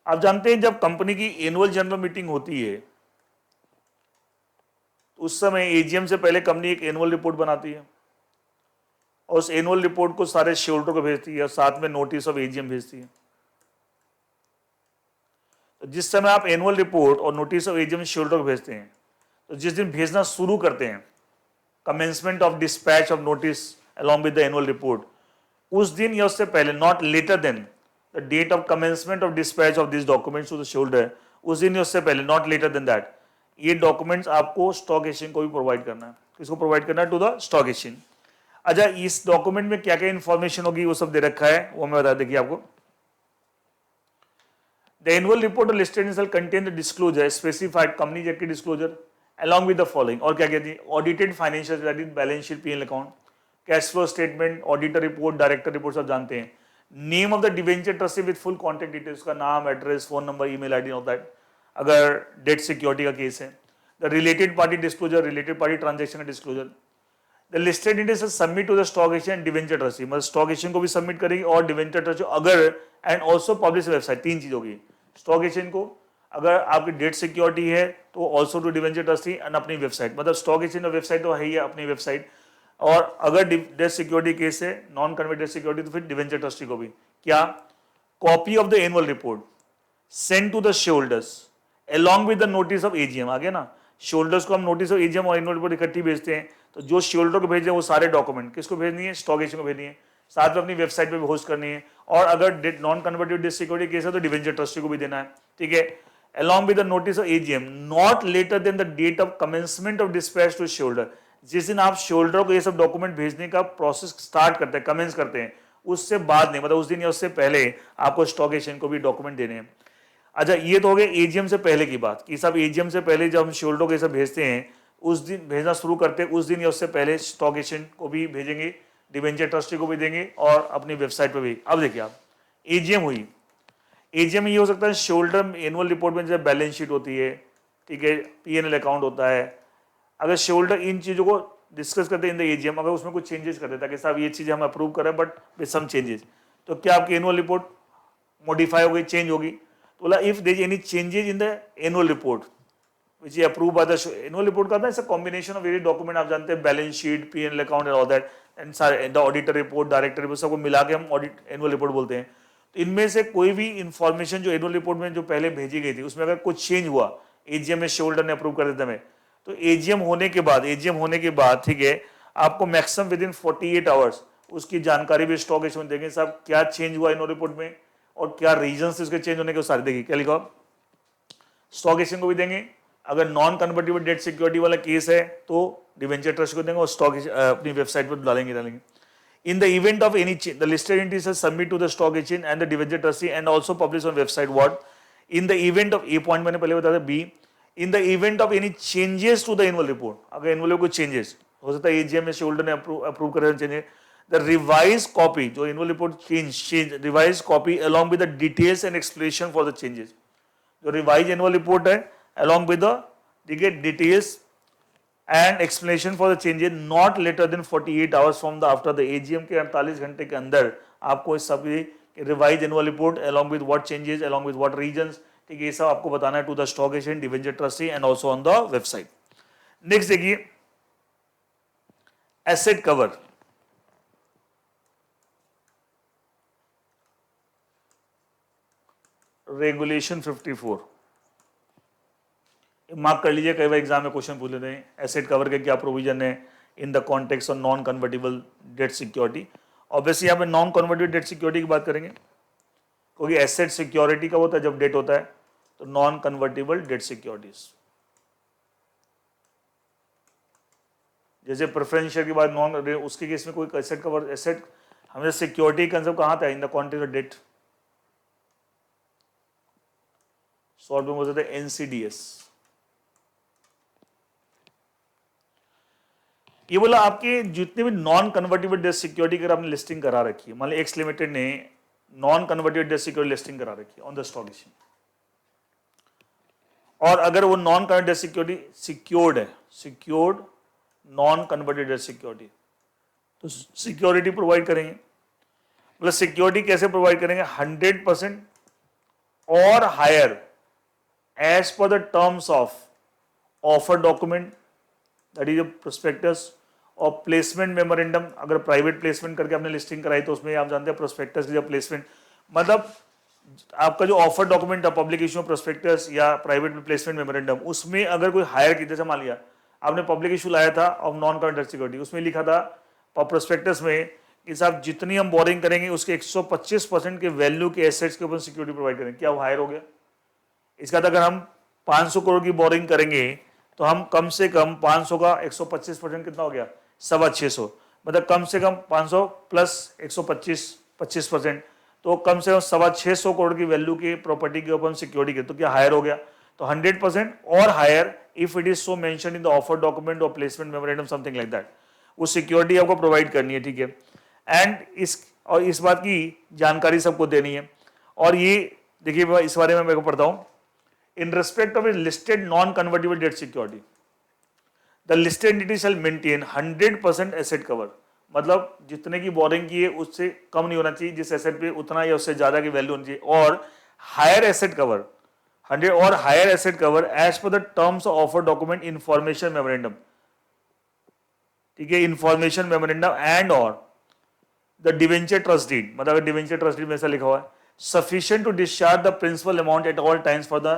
आप जानते हैं जब कंपनी की एनुअल जनरल मीटिंग होती है तो उस समय एजीएम से पहले कंपनी एक एनुअल रिपोर्ट बनाती है और उस एनुअल रिपोर्ट को सारे शेयर होल्डर को भेजती है और साथ में नोटिस ऑफ एजीएम भेजती है. तो जिस समय आप एनुअल रिपोर्ट और notice of AGM share holder को भेजते हैं तो जिस दिन भेजना शुरू करते हैं, commencement of dispatch of notice along with the annual report, उस दिन या उससे पहले, not later than the date of commencement of dispatch of these documents to the shareholder, उस दिन या उससे पहले, not later than that, ये डॉक्यूमेंट्स आपको स्टॉक एक्सचेंज को भी प्रोवाइड करना है. किसको प्रोवाइड करना है? To the stock exchange. अच्छा, इस डॉक्यूमेंट में क्या क्या इंफॉर्मेशन होगी वो सब दे रखा है, वो मैं बता देखिए आपको. The annual report listed in contain the disclosure specified company act की disclosure along with the following. और क्या कहती है? Audited financial, that is balance sheet, PL account, cash flow statement, auditor report, director report सब जानते हैं. Name of the debenture trustee with full contact details, का नाम, address, phone number, email ID of that अगर debt security का case है. The related party disclosure, related party transaction का disclosure. The listed entities submit to the stock exchange debenture trustee, मतलब stock exchange को भी submit करेगी और debenture trustee अगर, एंड ऑल्सो पब्लिश वेबसाइट. तीन चीज होगी, स्टॉक एक्सचेंज को अगर आपकी डेट सिक्योरिटी है तो also to debenture trustee and अपनी वेबसाइट, मतलब स्टॉक एक्सचेंज और वेबसाइट तो है ही अपनी वेबसाइट. और अगर डेट सिक्योरिटी केस है, नॉन कन्वर्टेड सिक्योरिटी, तो फिर डिवेंचर ट्रस्टी को भी. क्या? Copy of the annual report send to the share holders along with the notice of AGM. आ गया ना, शेयर होल्डर्स को हम नोटिस ऑफ एजीएम और एनुअल रिपोर्ट इकट्ठी भेजते हैं. तो जो शेयर होल्डर को भेजे वो सारे डॉक्यूमेंट किसको भेजनी है? स्टॉक एक्सचेंज को भेजनी है, साथ में अपनी वेबसाइट पे भी होस्ट करनी है. और अगर non converted date security case है तो डिवेंचर ट्रस्टी को भी देना है, ठीक है. along with the notice of AGM not later than the date of commencement of dispatch to shareholder. जिस दिन आप शेयर को ये सब डॉक्यूमेंट भेजने का प्रोसेस स्टार्ट करते हैं, कमेंस करते हैं, उससे बाद नहीं, मतलब उस दिन या उससे पहले आपको स्टॉक एक्सचेंज को भी डॉक्यूमेंट देने हैं. अच्छा, ये तो हो गया एजीएम से पहले की बात कि सब एजीएम से पहले जब हम शेयर को ये सब भेजते हैं उस दिन भेजना शुरू करते हैं, उस दिन या उससे पहले स्टॉक एक्सचेंज को भी भेजेंगे, डिवेंचर ट्रस्टी को भी देंगे और अपनी वेबसाइट पर भी. अब देखिए आप, एजीएम हुई, एजीएम में ये हो सकता है शेयर एनुअल रिपोर्ट में जब बैलेंस शीट होती है, ठीक है, पीएनएल अकाउंट होता है. अगर शेयर इन चीज़ों को डिस्कस करते हैं इन द एजीएम, अगर उसमें कुछ चेंजेस कर देता है कि साहब ये चीज़ें हम अप्रूव करें बट विद सम चेंजेस, तो क्या आपकी एनुअल रिपोर्ट मॉडिफाई हो गई, चेंज होगी? तो बोला if there is any changes in the annual report which is approve by the annual report का था कॉम्बिनेशन ऑफ वेरियस डॉक्यूमेंट, आप जानते हैं balance sheet, PNL account and all that and the auditor report, director report, सबको मिला के हम audit annual report बोलते हैं. तो इनमें से कोई भी इंफॉर्मेशन जो एनुअल रिपोर्ट में जो पहले भेजी गई थी उसमें अगर कुछ चेंज हुआ, एजीएम में शेयर होल्डर ने अप्रूव कर देता है, तो एजीएम होने के बाद ठीक है, आपको मैक्सिमम विद इन 48 आवर्स उसकी जानकारी भी स्टॉक एक्सचेंज देंगे. साहब क्या चेंज हुआ एनुअल रिपोर्ट में और क्या रीजन से उसके चेंज होने के सारे देखिए. क्या लिखा? स्टॉक एक्सचेंज को भी देंगे, अगर नॉन कन्वर्टिबल डेट सिक्योरिटी वाला केस है तो डिवेंचर ट्रस्ट को देंगे और स्टॉक अपनी वेबसाइट पर डालेंगे. In the event of any change, the listed entities are submit to the stock exchange and the debenture trustee and also publish on website. What? In the event of A point मैंने पहले बताया था. B, in the event of any changes to the annual report, अगर annual report changes हो सकता है AGM में shareholder ने approve करे changes, the revised copy जो annual report change revised copy along with the details and explanation for the changes. जो revised annual report है along with the details and explanation for the changes not later than 48 hours from the after the AGM के 48 घंटे के अंदर आपको इस सभी revise annual report along with what changes along with what regions, ठीक है, ये सब आपको बताना है to the stock exchange, debenture trustee and also on the website. Next देखिए एसेट कवर. रेगुलेशन 54 मार्क कर लीजिए, कई बार एग्जाम में क्वेश्चन पूछ लेते हैं. एसेट कवर के क्या प्रोविजन है in the context of non convertible debt security. Obviously यहाँ पे नॉन कन्वर्टिबल डेट सिक्योरिटी की बात करेंगे. क्योंकि एसेट सिक्योरिटी का होता है जब डेट होता है, तो नॉन कन्वर्टेबल डेट सिक्योरिटीज। जैसे प्रेफरेंस शेयर की बात नॉन, उसके केस में कोई एसेट कवर, एसेट हमें सिक्योरिटी कंसेप्ट कहाँ था, in the context of debt, short में बोलते थे एनसीडीएस। ये बोला आपके जितने भी नॉन कन्वर्टेबल डेट सिक्योरिटी की आपने लिस्टिंग करा रखी है, मान लो एक्स लिमिटेड ने non convertible debt security listing करा रखी है ऑन द स्टॉक एक्सचेंज, और अगर वो non convertible debt security secured है, secured non convertible debt security, तो सिक्योरिटी प्रोवाइड करेंगे। मतलब सिक्योरिटी कैसे प्रोवाइड करेंगे, 100% और higher as per the terms of offer document, that is prospectus, or placement memorandum. अगर प्राइवेट प्लेसमेंट करके आपने लिस्टिंग कराई तो उसमें आप जानते हैं प्रोस्पेक्टस की जब प्लेसमेंट, मतलब आपका जो ऑफर डॉक्यूमेंट है, पब्लिक इशू प्रोस्पेक्टस या प्राइवेट प्लेसमेंट मेमोरेंडम, उसमें अगर कोई हायर की, जैसे मान लिया आपने पब्लिक इशू लाया था ऑफ नॉन करेंट सिक्योरिटी, उसमें लिखा था प्रोस्पेक्टस में कि साहब जितनी हम बोरिंग करेंगे उसके 125% के वैल्यू के एसेट्स के ऊपर सिक्योरिटी प्रोवाइड करेंगे, क्या वो हायर हो गया? इसका अगर हम 500 करोड़ की बोरिंग करेंगे तो हम कम से कम 500 का 125% कितना हो गया, 625, मतलब कम से कम 500 प्लस 125 तो कम से कम 625 करोड़ की वैल्यू की प्रॉपर्टी के ऊपर हम सिक्योरिटी के, तो क्या हायर हो गया? तो 100% और higher if it is so mention in the offer document or placement memorandum something like that, वो सिक्योरिटी आपको प्रोवाइड करनी है, ठीक है। एंड इस बात की जानकारी सबको देनी है। और ये देखिए इस बारे में मेरे को पढ़ता हूँ, in respect of a listed non-convertible debt security, the listed entity shall maintain 100% asset cover, मतलब जितने की बोरिंग की है उससे कम नहीं होना चाहिए, जिस एसेट पे उतना या उससे ज्यादा की वैल्यू होनी चाहिए, और हायर एसेट कवर 100 और higher asset cover as per the terms of offer document information memorandum, ठीक है, इंफॉर्मेशन मेमोरेंडम एंड और द डिवेंचर ट्रस्ट डीड, मतलब डिवेंचर ट्रस्ट डीड में ऐसा लिखा हुआ है sufficient to discharge the principal amount at all times for the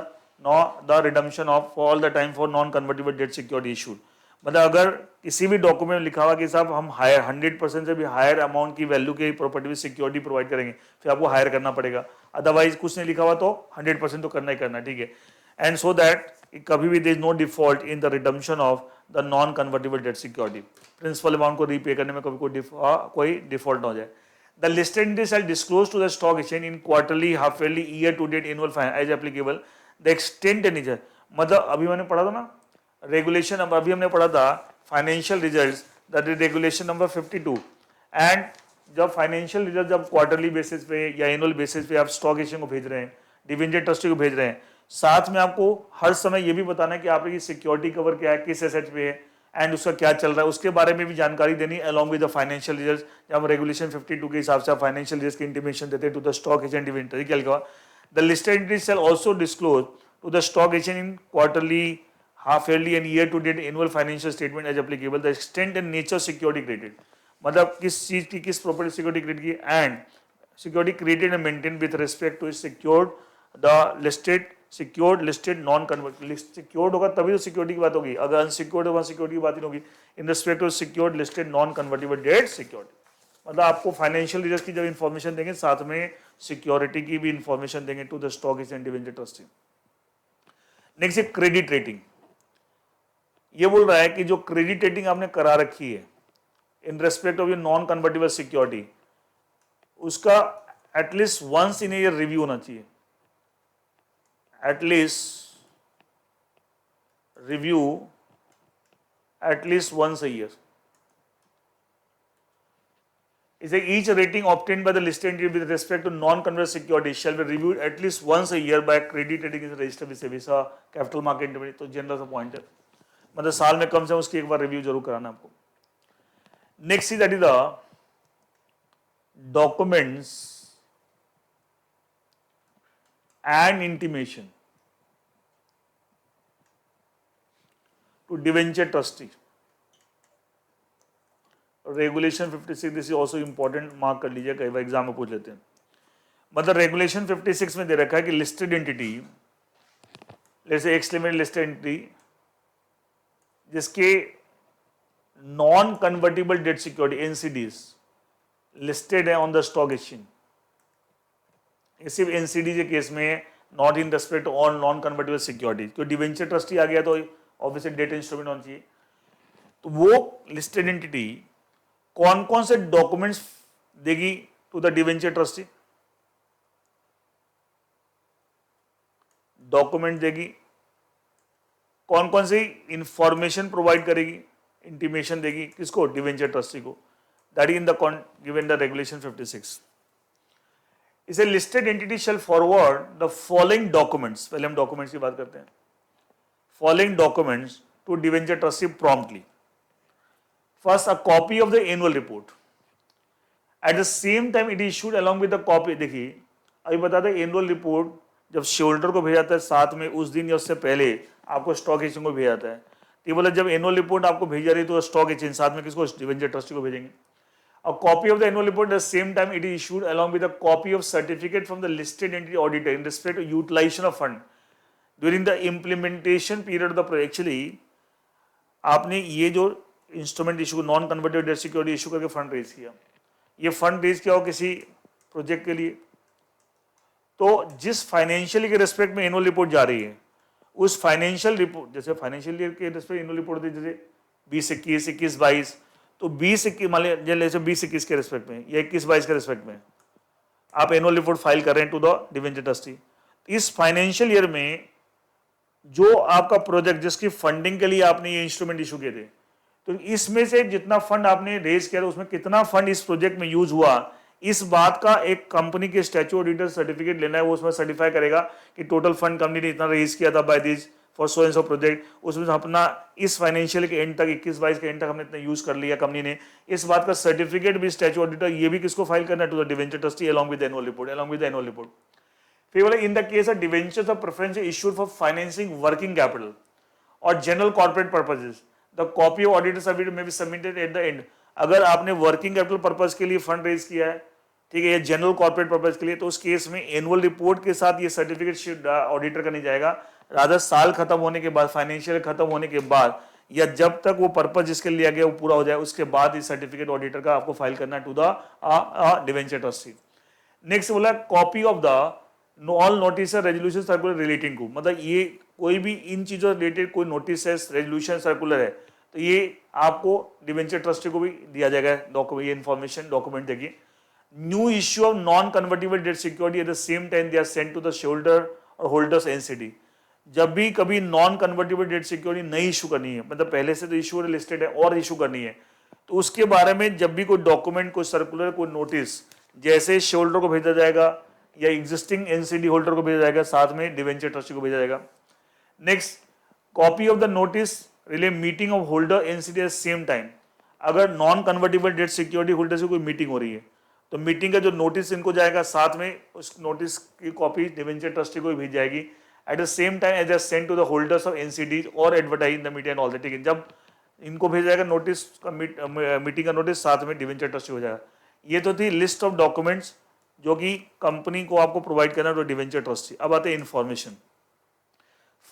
redemption of for all the time for non convertible debt security issued, मतलब अगर किसी भी डॉक्यूमेंट में लिखा हुआ कि साहब हम हायर 100% से भी हायर अमाउंट की वैल्यू की प्रॉपर्टी में सिक्योरिटी प्रोवाइड करेंगे, फिर आपको हायर करना पड़ेगा, अदरवाइज कुछ नहीं लिखा हुआ तो 100% तो करना ही करना, ठीक है। एंड सो दैट कभी भी there is no default in the redemption of the non convertible debt security, principal amount को रीपे करने में कभी कोई डिफॉल्ट ना हो जाए। The listed entity shall disclose to the stock exchange in quarterly, half yearly, year to date, annual as applicable the extent and nature, मतलब अभी मैंने पढ़ा था ना रेगुलेशन, अभी हमने पढ़ा था financial results, that is regulation number 52, and जब फाइनेंशियल रिजल्ट जब क्वार्टरली बेसिस पे या एनुअल बेसिस पे आप स्टॉक एक्सचेंज को भेज रहे हैं, डिवेंचर ट्रस्टी को भेज रहे हैं, साथ में आपको हर समय ये भी बताना है कि आपकी सिक्योरिटी कवर क्या है, किस एसेट पे है एंड उसका क्या चल रहा है, उसके बारे में भी जानकारी देनी along with the financial result. जब रेगुलेशन 52 के हिसाब से आप फाइनेंशियल रिजल्ट की इंटीमेशन देते हैं to the stock exchange debenture, क्या लिखा, the listed entity shall also disclose to the stock exchange in quarterly, half yearly and year to date annual financial statement as applicable the extent and nature security credit, मतलब किस चीज की, किस property security credit की, and security created and maintain with respect to secured the listed secured listed non convert, secured होगा तभी तो security की बात होगी, अगर अनसिक्योर्ड होगा सिक्योरिटी की बात नहीं होगी। In respect to secured listed non convertible debt security, मतलब आपको फाइनेंशियल रिजल्ट की जब इंफॉर्मेशन देंगे साथ में सिक्योरिटी की भी इंफॉर्मेशन देंगे to the stock exchange debenture trustee. Next है क्रेडिट रेटिंग, ये बोल रहा है कि जो क्रेडिट रेटिंग आपने करा रखी है in respect of your non convertible security, उसका at least once in year review होना चाहिए, at least review at least once a year. Is each rating obtained by the listed entity with respect to non-convertible security shall be reviewed at least once a year by credit rating is registered with SEBI capital market intermediary, तो general सा point है, मतलब साल में कम से कम उसकी एक बार review जरूर कराना आपको। Next is that is the documents and intimation to debenture trustee, regulation 56, this is also important, mark कर लीजिए, कई बार एग्जाम में पूछ लेते हैं। मतलब रेगुलेशन 56 में दे रखा है कि लिस्टेड एंटिटी, जैसे एक्स लिमिटेड लिस्टेड एंटिटी जिसके non convertible debt security NCDs listed है ऑन द स्टॉक एक्सचेंज ये सिर्फ एनसीडी के केस में, not in respect on non convertible security. तो डिवेंचर ट्रस्टी आ गया तो ऑब्वियसली डेट इंस्ट्रूमेंट होना चाहिए। तो वो लिस्टेड एंटिटी कौन कौन से डॉक्यूमेंट्स देगी to the debenture trustee? Document देगी। कौन कौन सी इंफॉर्मेशन प्रोवाइड करेगी, इंटीमेशन देगी किसको? डिवेंचर ट्रस्टी को। That is in the given the regulation 56। इसे listed entity shall forward the following documents, पहले हम डॉक्यूमेंट्स की बात करते हैं, following documents to debenture trustee promptly. First, a copy of the annual report, at the same time it issued along with the copy. देखिए अभी बता दें, एनुअल रिपोर्ट जब शेयरहोल्डर को भेजा जाता है साथ में उस दिन या उससे पहले आपको स्टॉक एक्सचेंज को भेजा जाता है। तो बोला जब एनुअल रिपोर्ट आपको भेजा रही तो स्टॉक एक्सचेंज साथ में किसको? डिवेंचर ट्रस्टी को भेजेंगे। A copy of the annual report at the same time it is issued along with a copy of certificate from the listed entity auditor in respect to utilization of fund during the implementation period of the project। Actually आपने ये जो instrument issue, non convertible debt security issue करके fund raise किया, ये fund raise किया हो किसी project के लिए, तो जिस फाइनेंशियल के रिस्पेक्ट में एनुअल रिपोर्ट जा रही है उस फाइनेंशियल रिपोर्ट, जैसे फाइनेंशियल ईयर के रिस्पेक्ट एनुअल रिपोर्ट दी जैसे 20-21, 21-22, तो 20-21 मान लीजिए 20-21 के रिस्पेक्ट में या 21-22 के रिस्पेक्ट में आप एनुअल रिपोर्ट फाइल कर रहे हैं टू द डिवेंचर ट्रस्टी। इस फाइनेंशियल ईयर में जो आपका प्रोजेक्ट जिसकी फंडिंग के लिए आपने ये इंस्ट्रूमेंट इशू किए थे, तो इसमें से जितना फंड आपने रेज किया उसमें कितना फंड इस प्रोजेक्ट में यूज हुआ, इस बात का एक कंपनी के स्टैट्यूटरी ऑडिटर सर्टिफिकेट लेना है। वो उसमें सर्टिफाई करेगा कि टोटल फंड कंपनी ने इतना रेज किया था by this for so and so project, उसमें अपना इस फाइनेंशियल के एंड तक 21-22 के एंड तक हमने इतना यूज कर लिया कंपनी ने, इस बात का सर्टिफिकेट भी स्टैट्यूटरी ऑडिटर ये भी किसको फाइल करना है? To the debenture trustee along with annual report, along with annual report. फिर बोले in the case of debentures of preference issued for financing working capital or general corporate purposes, the copy of auditor certificate may be submitted at the end. अगर आपने working capital purpose के लिए fund raise किया है, ठीक है, या general corporate purpose के लिए, तो उस केस में एनुअल रिपोर्ट के साथ ये सर्टिफिकेट ऑडिटर का नहीं जाएगा, रादर साल खत्म होने के बाद, फाइनेंशियल खत्म होने के बाद, या जब तक वो पर्पस जिसके लिए लिया गया वो पूरा हो जाए उसके बाद इस सर्टिफिकेट ऑडिटर का आपको फाइल करना है to the debenture trustee. Next बोला copy of the all notice resolution circular relating to, मतलब ये कोई भी इन चीजों रिलेटेड कोई नोटिस है, रेजोल्यूशन सर्कुलर है, तो ये आपको डिवेंचर ट्रस्टी को भी दिया जाएगा डॉक्यूमेंट, ये इन्फॉर्मेशन डॉक्यूमेंट देगी। New issue of non convertible debt security at the same time they are sent to the shareholder और होल्डर्स एनसीडी। जब भी कभी नॉन कन्वर्टेबल डेट सिक्योरिटी नई इशू करनी है, मतलब पहले से तो इशू लिस्टेड है और इशू करनी है, तो उसके बारे में जब भी कोई डॉक्यूमेंट, कोई सर्कुलर, कोई नोटिस जैसे शेयरहोल्डर को भेजा जाएगा या एग्जिस्टिंग एनसीडी होल्डर को भेजा जाएगा, साथ में डिवेंचर ट्रस्टी को भेजा जाएगा। Next, copy of the notice relay meeting of holder NCD at same time. अगर non convertible debt security holder से कोई मीटिंग हो रही है तो मीटिंग का जो नोटिस इनको जाएगा साथ में उस नोटिस की कॉपी डिवेंचर ट्रस्टी को भेज जाएगी at the same time as send to the holders of NCD or advertise in the media and all that. ठीक है, जब इनको भेजा जाएगा नोटिस का मीटिंग का नोटिस साथ में डिवेंचर ट्रस्टी हो जाएगा। ये तो थी लिस्ट ऑफ डॉक्यूमेंट्स जो कि कंपनी को आपको प्रोवाइड करना है टू डिवेंचर ट्रस्टी। अब आते हैं information.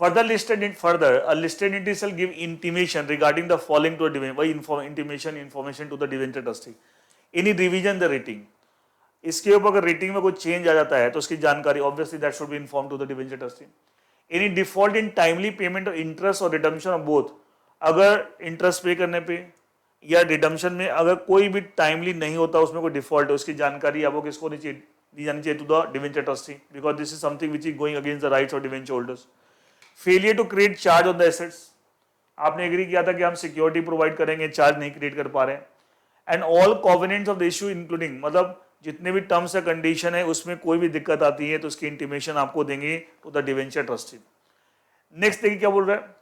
Further listed in further, a listed entity shall give intimation regarding the following to a debenture, वही information to the debenture trustee. Any revision the rating, इसके ऊपर अगर रेटिंग में कोई चेंज आ जाता है तो उसकी जानकारी obviously that should be inform to the debenture trustee. Any default in timely payment of interest और रिडम्पशन ऑफ बोथ, अगर इंटरेस्ट पे करने पे या रिडम्पशन में अगर कोई भी टाइमली नहीं होता, उसमें कोई डिफॉल्ट है, उसकी जानकारी आपको किसको दी जानी चाहिए? To the debenture trustee, because this is something which is going against the rights of debenture holders. Failure to create charge on the assets, आपने एग्री किया था कि हम सिक्योरिटी प्रोवाइड करेंगे, चार्ज नहीं क्रिएट कर पा रहे हैं। And all covenants of the issue including, मतलब जितने भी टर्म्स या कंडीशन है उसमें कोई भी दिक्कत आती है तो उसकी इंटीमेशन आपको देंगे to the debenture trustee. Next देखिए क्या बोल रहा है,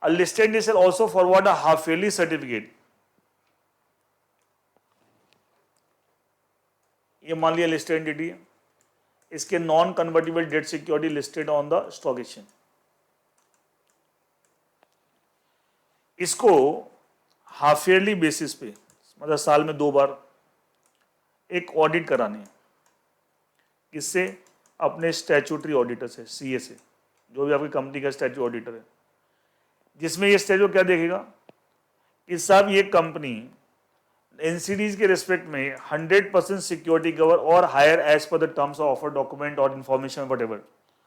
a listed entity shall also forward a half yearly certificate. ये मान लिया लिस्टेड एंटिटी है, इसके non convertible debt security listed on the stock exchange, इसको हाफ ईयरली बेसिस पे, मतलब साल में 2 बार एक ऑडिट करानी है। किससे? अपने स्टैट्यूटरी ऑडिटर से, सीए से, जो भी आपकी कंपनी का स्टैट्यूटरी ऑडिटर है, जिसमें ये स्टैट्यूट क्या देखेगा कि साहब ये कंपनी एनसीडीज के रिस्पेक्ट में 100% सिक्योरिटी कवर और higher as per the terms of offer document और इन्फॉर्मेशन वट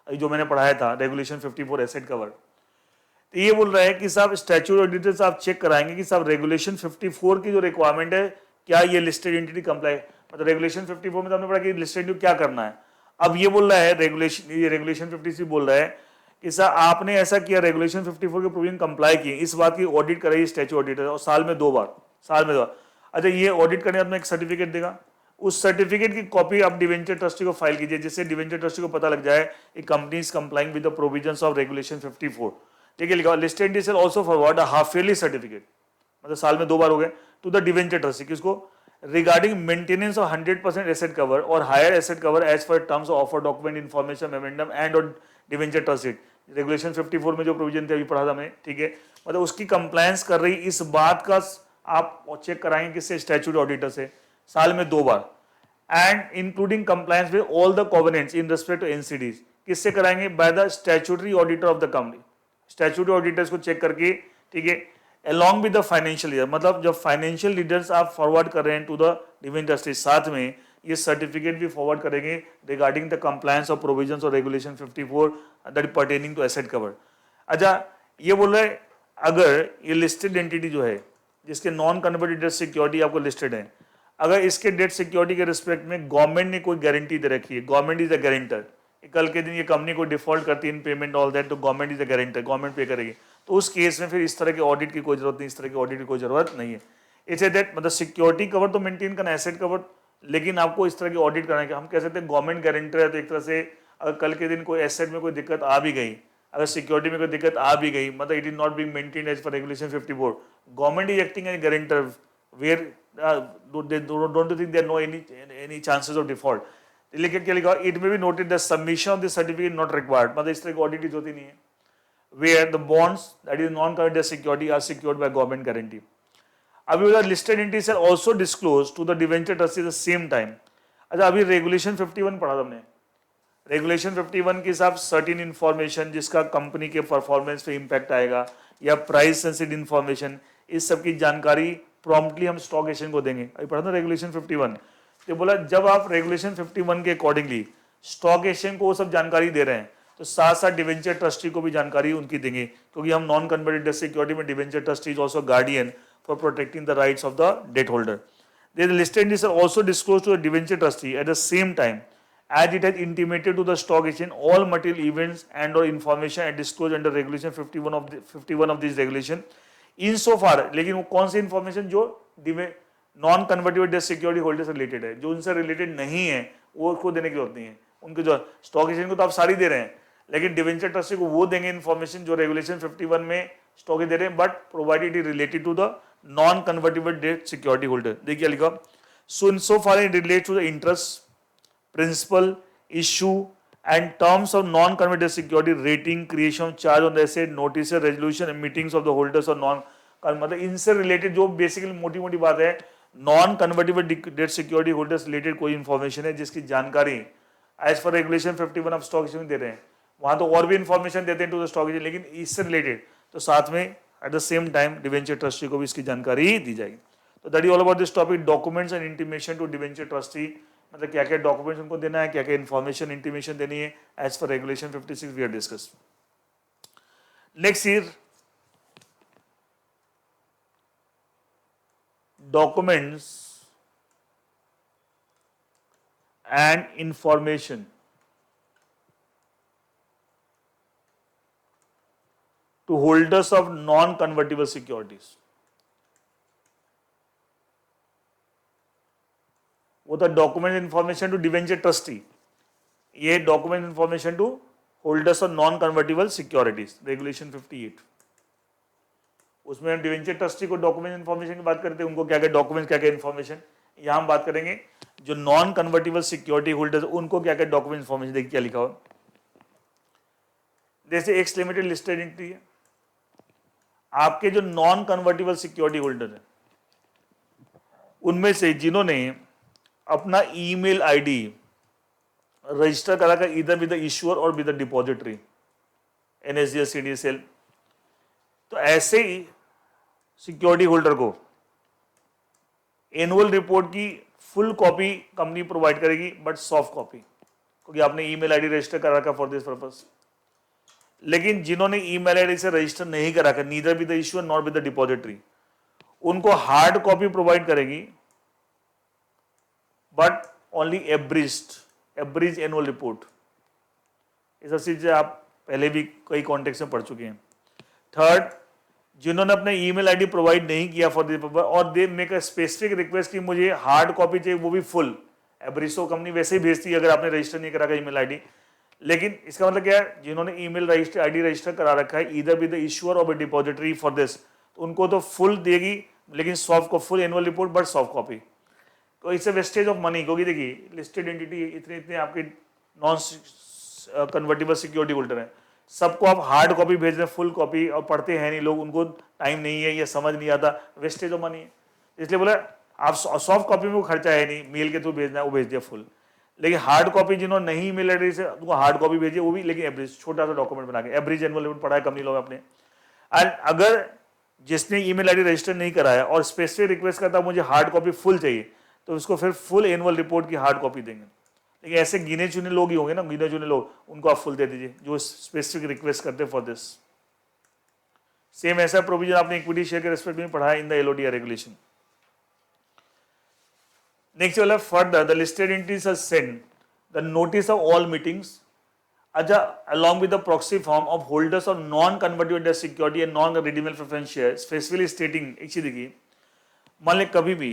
जो मैंने पढ़ाया था रेगुलेशन 54 एसेट कवर। तो ये बोल रहा है कि साहब स्टैट्यूट ऑडिटर्स आप चेक कराएंगे कि साहब रेगुलेशन 54 की जो रिक्वायरमेंट है क्या ये लिस्टेड एंटिटी कंप्लाई, मतलब रेगुलेशन 54 में तो हमने पढ़ा कि लिस्टेड एंटिटी क्या करना है। अब ये बोल रहा है रेगुलेशन 53 बोल रहा है कि सर आपने ऐसा किया, रेगुलेशन 54 के प्रोविजन कंप्लाई किए, इस बात की ऑडिट कराई स्टैट्यूट ऑडिटर और साल में दो बार। अच्छा ये ऑडिट करने के बाद में एक सर्टिफिकेट देगा, उस सर्टिफिकेट की कॉपी आप डिवेंचर ट्रस्टी को फाइल कीजिए, जिससे डिवेंचर ट्रस्टी को पता लग जाए कि company is complying with the provisions of regulation 54। ठीक है, लिखा listed entity shall also forward a half yearly certificate, मतलब साल में दो बार हो गए, टू द डिवेंचर ट्रस्टी, किसको, regarding maintenance of 100% asset cover और higher asset cover as per terms of offer document information memorandum and or debenture trustee. Regulation 54 में जो प्रोविजन थे अभी पढ़ा था हमने, ठीक है, मतलब उसकी कंप्लायंस कर रही, इस बात का आप चेक कराएंगे किससे, स्टैट्यूट ऑडिटर से, साल में दो बार, and including compliance with all the covenants in respect to NCDs, किससे कराएंगे, by the statutory auditor of the company, statutory auditors को चेक करके, ठीक है, along with the financial year, मतलब जब फाइनेंशियल लीडर्स आप फॉरवर्ड कर रहे हैं टू द डिवेंचर ट्रस्टी, साथ में ये सर्टिफिकेट भी फॉरवर्ड करेंगे regarding the compliance of provisions of regulation 54 that pertaining to asset cover. अच्छा ये बोल रहे हैं अगर ये लिस्टेड एंटिटी जो है जिसके नॉन कन्वर्टेड डेट सिक्योरिटी आपको लिस्टेड है, अगर इसके डेट सिक्योरिटी के रिस्पेक्ट में गवर्नमेंट ने कोई गारंटी दे रखी है, गवर्नमेंट इज अ गारंटर, कल के दिन ये कंपनी को डिफॉल्ट करती है इन पेमेंट ऑल दैट, तो government is a guarantor, government पे करेगी, तो उस केस में फिर इस तरह के ऑडिट की कोई जरूरत नहीं, इस तरह की ऑडिट की कोई जरूरत नहीं है। इट्स ए दैट मतलब सिक्योरिटी कवर तो मेंटेन करना, एसेट कवर, लेकिन आपको इस तरह की ऑडिट करना है। हम कह सकते हैं गवर्नमेंट गारंटर है, तो एक तरह से अगर कल के दिन कोई एसेट में कोई दिक्कत आ भी गई, अगर सिक्योरिटी में कोई दिक्कत आ भी गई, मतलब it is not being maintained as per regulation 54, government is acting as guarantor where don't think there no any chances of default. लेकिन क्या लिखा, इट में भी noted the submission of the certificate not required, मतलब इस तरह की audit होती नहीं है, where the bonds that is non-current security are secured by government guarantee. अभी उधर listed entities are also disclosed to the debenture trustee at the same time. अच्छा अभी रेगुलेशन 51 पढ़ा था हमने, रेगुलेशन 51 के हिसाब सर्टेन इन्फॉर्मेशन जिसका कंपनी के परफॉर्मेंस पे इम्पैक्ट आएगा या प्राइस सेंसिटिव इन्फॉर्मेशन, इस सब की जानकारी प्रॉम्प्टली हम स्टॉक एक्सचेंज को देंगे। अभी पढ़ा था रेगुलेशन 51, तो बोला जब आप रेगुलेशन 51 के अकॉर्डिंगली स्टॉक एक्सचेंज को वो सब जानकारी दे रहे हैं, तो साथ साथ डिवेंचर ट्रस्टी को भी जानकारी उनकी देंगे, क्योंकि हम नॉन कन्वर्टेड सिक्योरिटी में debenture trustee is also guardian for protecting the rights of the debt holder. The listed entities are also disclosed to the debenture trustee at the same time as it has intimated to the stock exchange all material events and or information and disclosed under regulation 51 of this regulation in so far, लेकिन वो कौन सी information जो non convertible debt security holder से related है, जो उनसे related नहीं है वो उसको देने की जरूरत नहीं है, उनके जो स्टॉक एक्सचेंज को तो आप सारी दे रहे हैं, लेकिन डिवेंचर ट्रस्टी को वो देंगे इन्फॉर्मेशन जो रेगुलेशन 51 में स्टॉक दे रहे हैं, but provided it related to the non convertible debt security holder. देखिए लिखा, so in so far it relates to the interest, principal, issue and terms of non convertible security, rating, creation, charge on the asset, notice, resolution, meetings of the holders or non, मतलब इनसे related जो basically मोटी मोटी बात है, non convertible debt security holders related कोई information है जिसकी जानकारी as per regulation 51 of stock exchange दे रहे हैं, वहां तो और भी इंफॉर्मेशन देते हैं टू द स्टॉक एक्सचेंज, लेकिन इससे रिलेटेड तो साथ में at the same time debenture trustee को भी इसकी जानकारी दी जाएगी। तो that is all about this topic, documents and intimation to debenture trustee, मतलब क्या क्या डॉक्यूमेंट्स उनको देना है, क्या क्या इंफॉर्मेशन इंटीमेशन देनी है as per regulation 56 we are discuss. Next year documents and information to holders of non-convertible securities, वो था document information to debenture trustee, ये document information to holders of non convertible securities regulation 58, उसमें हम debenture trustee को document information की बात करते हैं, उनको क्या क्या डॉक्यूमेंट, क्या क्या इन्फॉर्मेशन, यहां हम बात करेंगे जो नॉन कन्वर्टिबल सिक्योरिटी होल्डर्स उनको क्या क्या डॉक्यूमेंट इन्फॉर्मेशन। देखिए क्या लिखा हो, जैसे एक्स लिमिटेड लिस्टेड एंटिटी है, आपके जो नॉन कन्वर्टिबल सिक्योरिटी होल्डर है उनमें से जिन्होंने अपना ईमेल आईडी रजिस्टर करा कर इधर विद द इश्यूअर और with the depository NSDL CDSL, तो ऐसे ही सिक्योरिटी होल्डर को एनुअल रिपोर्ट की फुल कॉपी कंपनी प्रोवाइड करेगी बट सॉफ्ट कॉपी, क्योंकि आपने ईमेल आईडी रजिस्टर करा रखा फॉर दिस पर्पस। लेकिन जिन्होंने ईमेल आईडी से रजिस्टर नहीं करा रखा, neither with the issuer not with the depository, उनको हार्ड कॉपी प्रोवाइड करेगी बट ओनली एब्रिज एनुअल रिपोर्ट। ये सब चीजें आप पहले भी कई कॉन्टेक्स्ट में पढ़ चुके हैं। थर्ड, जिन्होंने अपने ईमेल आईडी प्रोवाइड नहीं किया फॉर दिस पर्पस और they make a specific request कि मुझे हार्ड कॉपी चाहिए, वो भी फुल, एब्रिज तो कंपनी वैसे ही भेजती है अगर आपने रजिस्टर नहीं करा का ईमेल आईडी। लेकिन इसका मतलब क्या है, जिन्होंने ईमेल आईडी रजिस्टर करा रखा है ईदर विद द इश्यूअर और डिपॉजिटरी फॉर दिस, तो उनको तो फुल देगी, लेकिन सॉफ्ट को full annual report but soft copy. तो इससे वेस्टेज ऑफ मनी, क्योंकि देखिए लिस्टेड एंटिटी इतने इतने आपके नॉन कन्वर्टेबल सिक्योरिटी होल्डर हैं, सबको आप हार्ड कॉपी भेज रहे हैं, फुल कॉपी, और पढ़ते हैं नहीं लोग, उनको टाइम नहीं है या समझ नहीं आता, वेस्टेज ऑफ मनी है। इसलिए बोला आप सॉफ्ट कॉपी में वो खर्चा है नहीं, मेल के थ्रू भेजना है, वो भेज दिया फुल। लेकिन हार्ड कॉपी जिन्होंने नहीं मेल आईडी से, उनको हार्ड कॉपी भेजिए, वो भी लेकिन एवरेज छोटा सा डॉक्यूमेंट बना के, एवरेज एनुअल रिपोर्ट पढ़ा है कंपनी लोग अपने। एंड अगर जिसने ईमेल आईडी रजिस्टर नहीं कराया और स्पेसिफिक रिक्वेस्ट करता मुझे हार्ड कॉपी फुल चाहिए, तो उसको फिर फुल एनुअल रिपोर्ट की हार्ड कॉपी देंगे। लेकिन ऐसे गिने चुने लोग ही होंगे ना, गिने चुने लोग, उनको आप फुल दे दीजिए जो स्पेसिफिक रिक्वेस्ट करते फॉर दिस। सेम ऐसा प्रोविजन आपने इक्विटी शेयर के रेस्पेक्ट में पढ़ा है in the LODR regulation. Next वाला, further the listed entities are send the notice of all meetings along with the proxy form of holders of non-convertible debt security and non-redeemable preference shares, specifically stating, एक चीज देखिए, मान लें कभी भी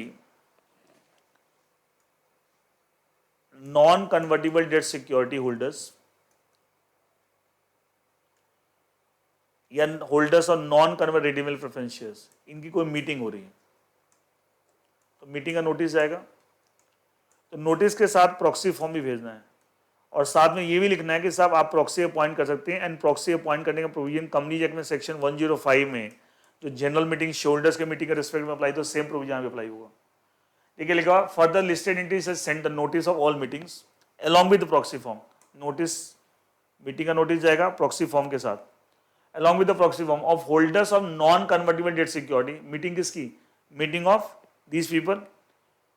non convertible debt security holders या holders or non convert redeemable preference shares, इनकी कोई मीटिंग हो रही है, तो मीटिंग का नोटिस आएगा, तो नोटिस के साथ प्रॉक्सी फॉर्म भी भेजना है और साथ में ये भी लिखना है कि साहब आप प्रॉक्सी अपॉइंट कर सकते हैं। एंड प्रॉक्सी अपॉइंट करने का प्रोविजन कंपनी एक्ट में सेक्शन 105 में जो जनरल मीटिंग शेयरहोल्डर्स के मीटिंग के रिस्पेक्ट में अप्लाई, तो सेम प्रोविजन भी अप्लाई होगा। ठीक है, लिखा further listed entities has sent the notice of all meetings along with the proxy form. Notice, meeting का नोटिस जाएगा प्रॉक्सी फॉर्म के साथ, along with the proxy form of holders of non convertible debt security. Meeting किसकी? Meeting of these people.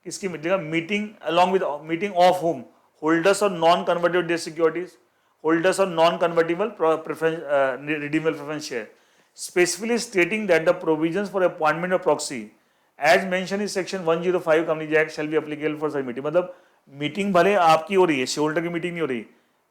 किसकी meeting? Meeting along with, meeting of whom? Holders of non convertible debt securities, holders of non convertible redeemable preference share, specifically stating that the provisions for appointment of proxy as mentioned in section 105 Companies Act shall be applicable for such meeting। मतलब meeting भले आपकी हो रही है, share holder की meeting नहीं हो रही,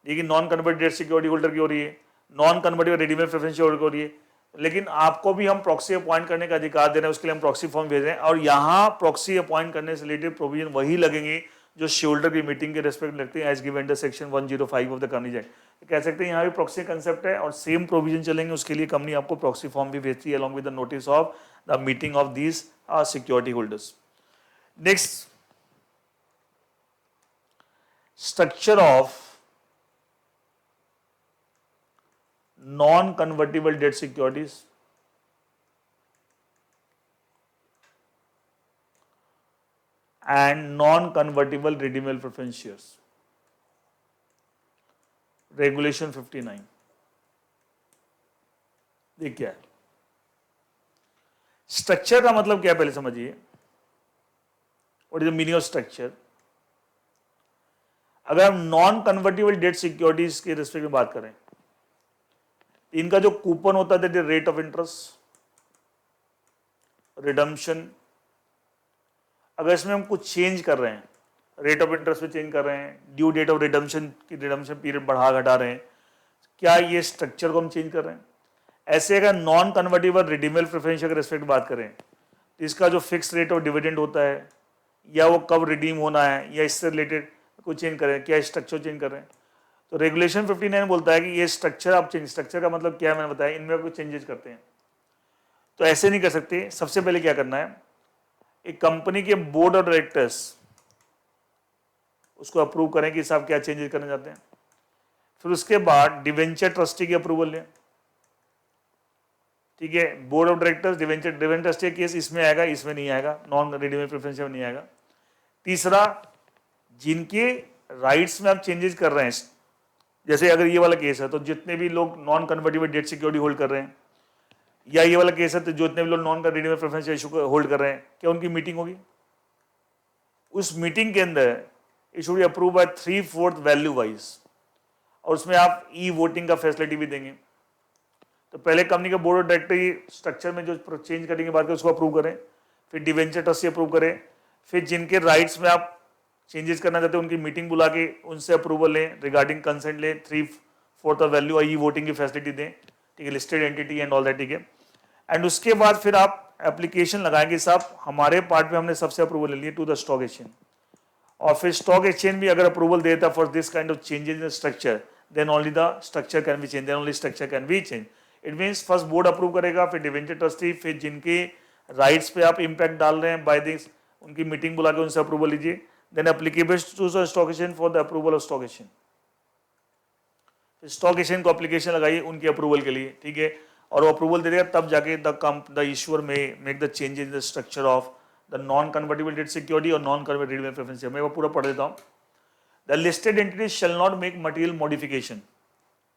लेकिन non converted date security holder की हो रही है, non convertible redeemable preference share holder की हो रही है, लेकिन आपको भी हम प्रॉक्सी अपॉइंट करने का अधिकार दे रहे हैं, उसके लिए हम प्रॉक्सी फॉर्म भेज रहे हैं। और यहाँ प्रॉक्सी अपॉइंट करने से रिलेटेड प्रोविजन वही लगेंगे जो शेयर होल्डर की मीटिंग के रेस्पेक्ट में लगते हैं as given the section 105 of the companies act. कह सकते हैं यहाँ भी प्रॉक्सी कंसेप्ट है और सेम प्रोविजन चलेंगे, उसके लिए कंपनी आपको प्रॉक्सी फॉर्म भी भेजती है along with the notice of the meeting of these security holders. Next, structure of non convertible debt securities and non-convertible redeemable preference shares, regulation 59। ये क्या है? स्ट्रक्चर का मतलब क्या है पहले समझिए। What is the meaning of structure? अगर हम नॉन कन्वर्टिबल डेट सिक्योरिटीज के रिस्पेक्ट में बात करें, इनका जो कूपन होता है that is rate of interest, redemption, अगर इसमें हम कुछ चेंज कर रहे हैं, रेट ऑफ इंटरेस्ट में चेंज कर रहे हैं, ड्यू डेट ऑफ रिडम्पशन की रिडम्पशन पीरियड बढ़ा घटा रहे हैं, क्या ये स्ट्रक्चर को हम चेंज कर रहे हैं? ऐसे अगर नॉन कन्वर्टिबल रिडीमेबल प्रेफरेंस के रिस्पेक्ट बात करें, तो इसका जो फिक्स रेट ऑफ डिविडेंड होता है या वो कब रिडीम होना है या इससे रिलेटेड कुछ चेंज करें, क्या स्ट्रक्चर चेंज कर रहे हैं? तो रेगुलेशन 59 बोलता है कि ये स्ट्रक्चर आप चेंज, स्ट्रक्चर का मतलब क्या है मैंने बताया, इनमें कुछ चेंजेस करते हैं। तो ऐसे नहीं कर सकते। सबसे पहले क्या करना है, एक कंपनी के बोर्ड ऑफ डायरेक्टर्स उसको अप्रूव करें कि साहब क्या चेंजेस करना चाहते हैं। फिर उसके बाद डिवेंचर ट्रस्टी की अप्रूवल लें। ठीक है, board of directors, debenture trustee case इसमें आएगा, इसमें नहीं आएगा, नॉन रिडीमेबल प्रेफरेंस में नहीं आएगा। तीसरा, जिनके राइट्स में आप चेंजेस कर रहे हैं, जैसे अगर ये वाला केस है तो जितने भी लोग non convertible debt security hold कर रहे हैं, या ये वाला केस है तो जितने भी लोग non redeemable preference issue hold कर रहे हैं, क्या उनकी मीटिंग होगी? उस मीटिंग के अंदर it should be approve by 3/4 value wise, और उसमें आप ई वोटिंग का फैसिलिटी भी देंगे। तो पहले कंपनी का बोर्ड ऑफ डायरेक्टर स्ट्रक्चर में जो चेंज करने के बाद उसको अप्रूव करें, फिर डिवेंचर ट्रस्ट से अप्रूव करें, फिर जिनके राइट्स में आप चेंजेस करना चाहते हैं उनकी मीटिंग बुला के उनसे अप्रूवल लें, रिगार्डिंग कंसेंट लें, 3/4 ऑफ वैल्यू ई वोटिंग की फैसिलिटी दें, ठीक है, listed entity and all that, ठीक है। एंड उसके बाद फिर आप एप्लीकेशन लगाएंगे, साहब हमारे पार्ट में हमने सबसे अप्रूवल ले लिया टू द स्टॉक एक्सचेंज, और फिर स्टॉक एक्सचेंज भी अगर अप्रूवल देता for this kind of changes in structure, then only the structure can be change, then only structure can be change. It means first board approve करेगा, फिर debenture trustee, फिर जिनके rights पे आप impact डाल रहे हैं बाय दिस, उनकी मीटिंग बुला के उनसे अप्रूवल लीजिए, then applicable to the stock exchange for the approval of stock exchange. Stock exchange को एप्लीकेशन लगाइए उनकी अप्रूवल के लिए, ठीक है, और वो अप्रूवल दे देगा, तब जाके द इश्यूअर में make the changes in the structure of the non convertible debt security और नॉन कन्वर्टिबल प्रेफरेंस। मैं वो पूरा पढ़ देता हूँ। The listed entity shall not make material modification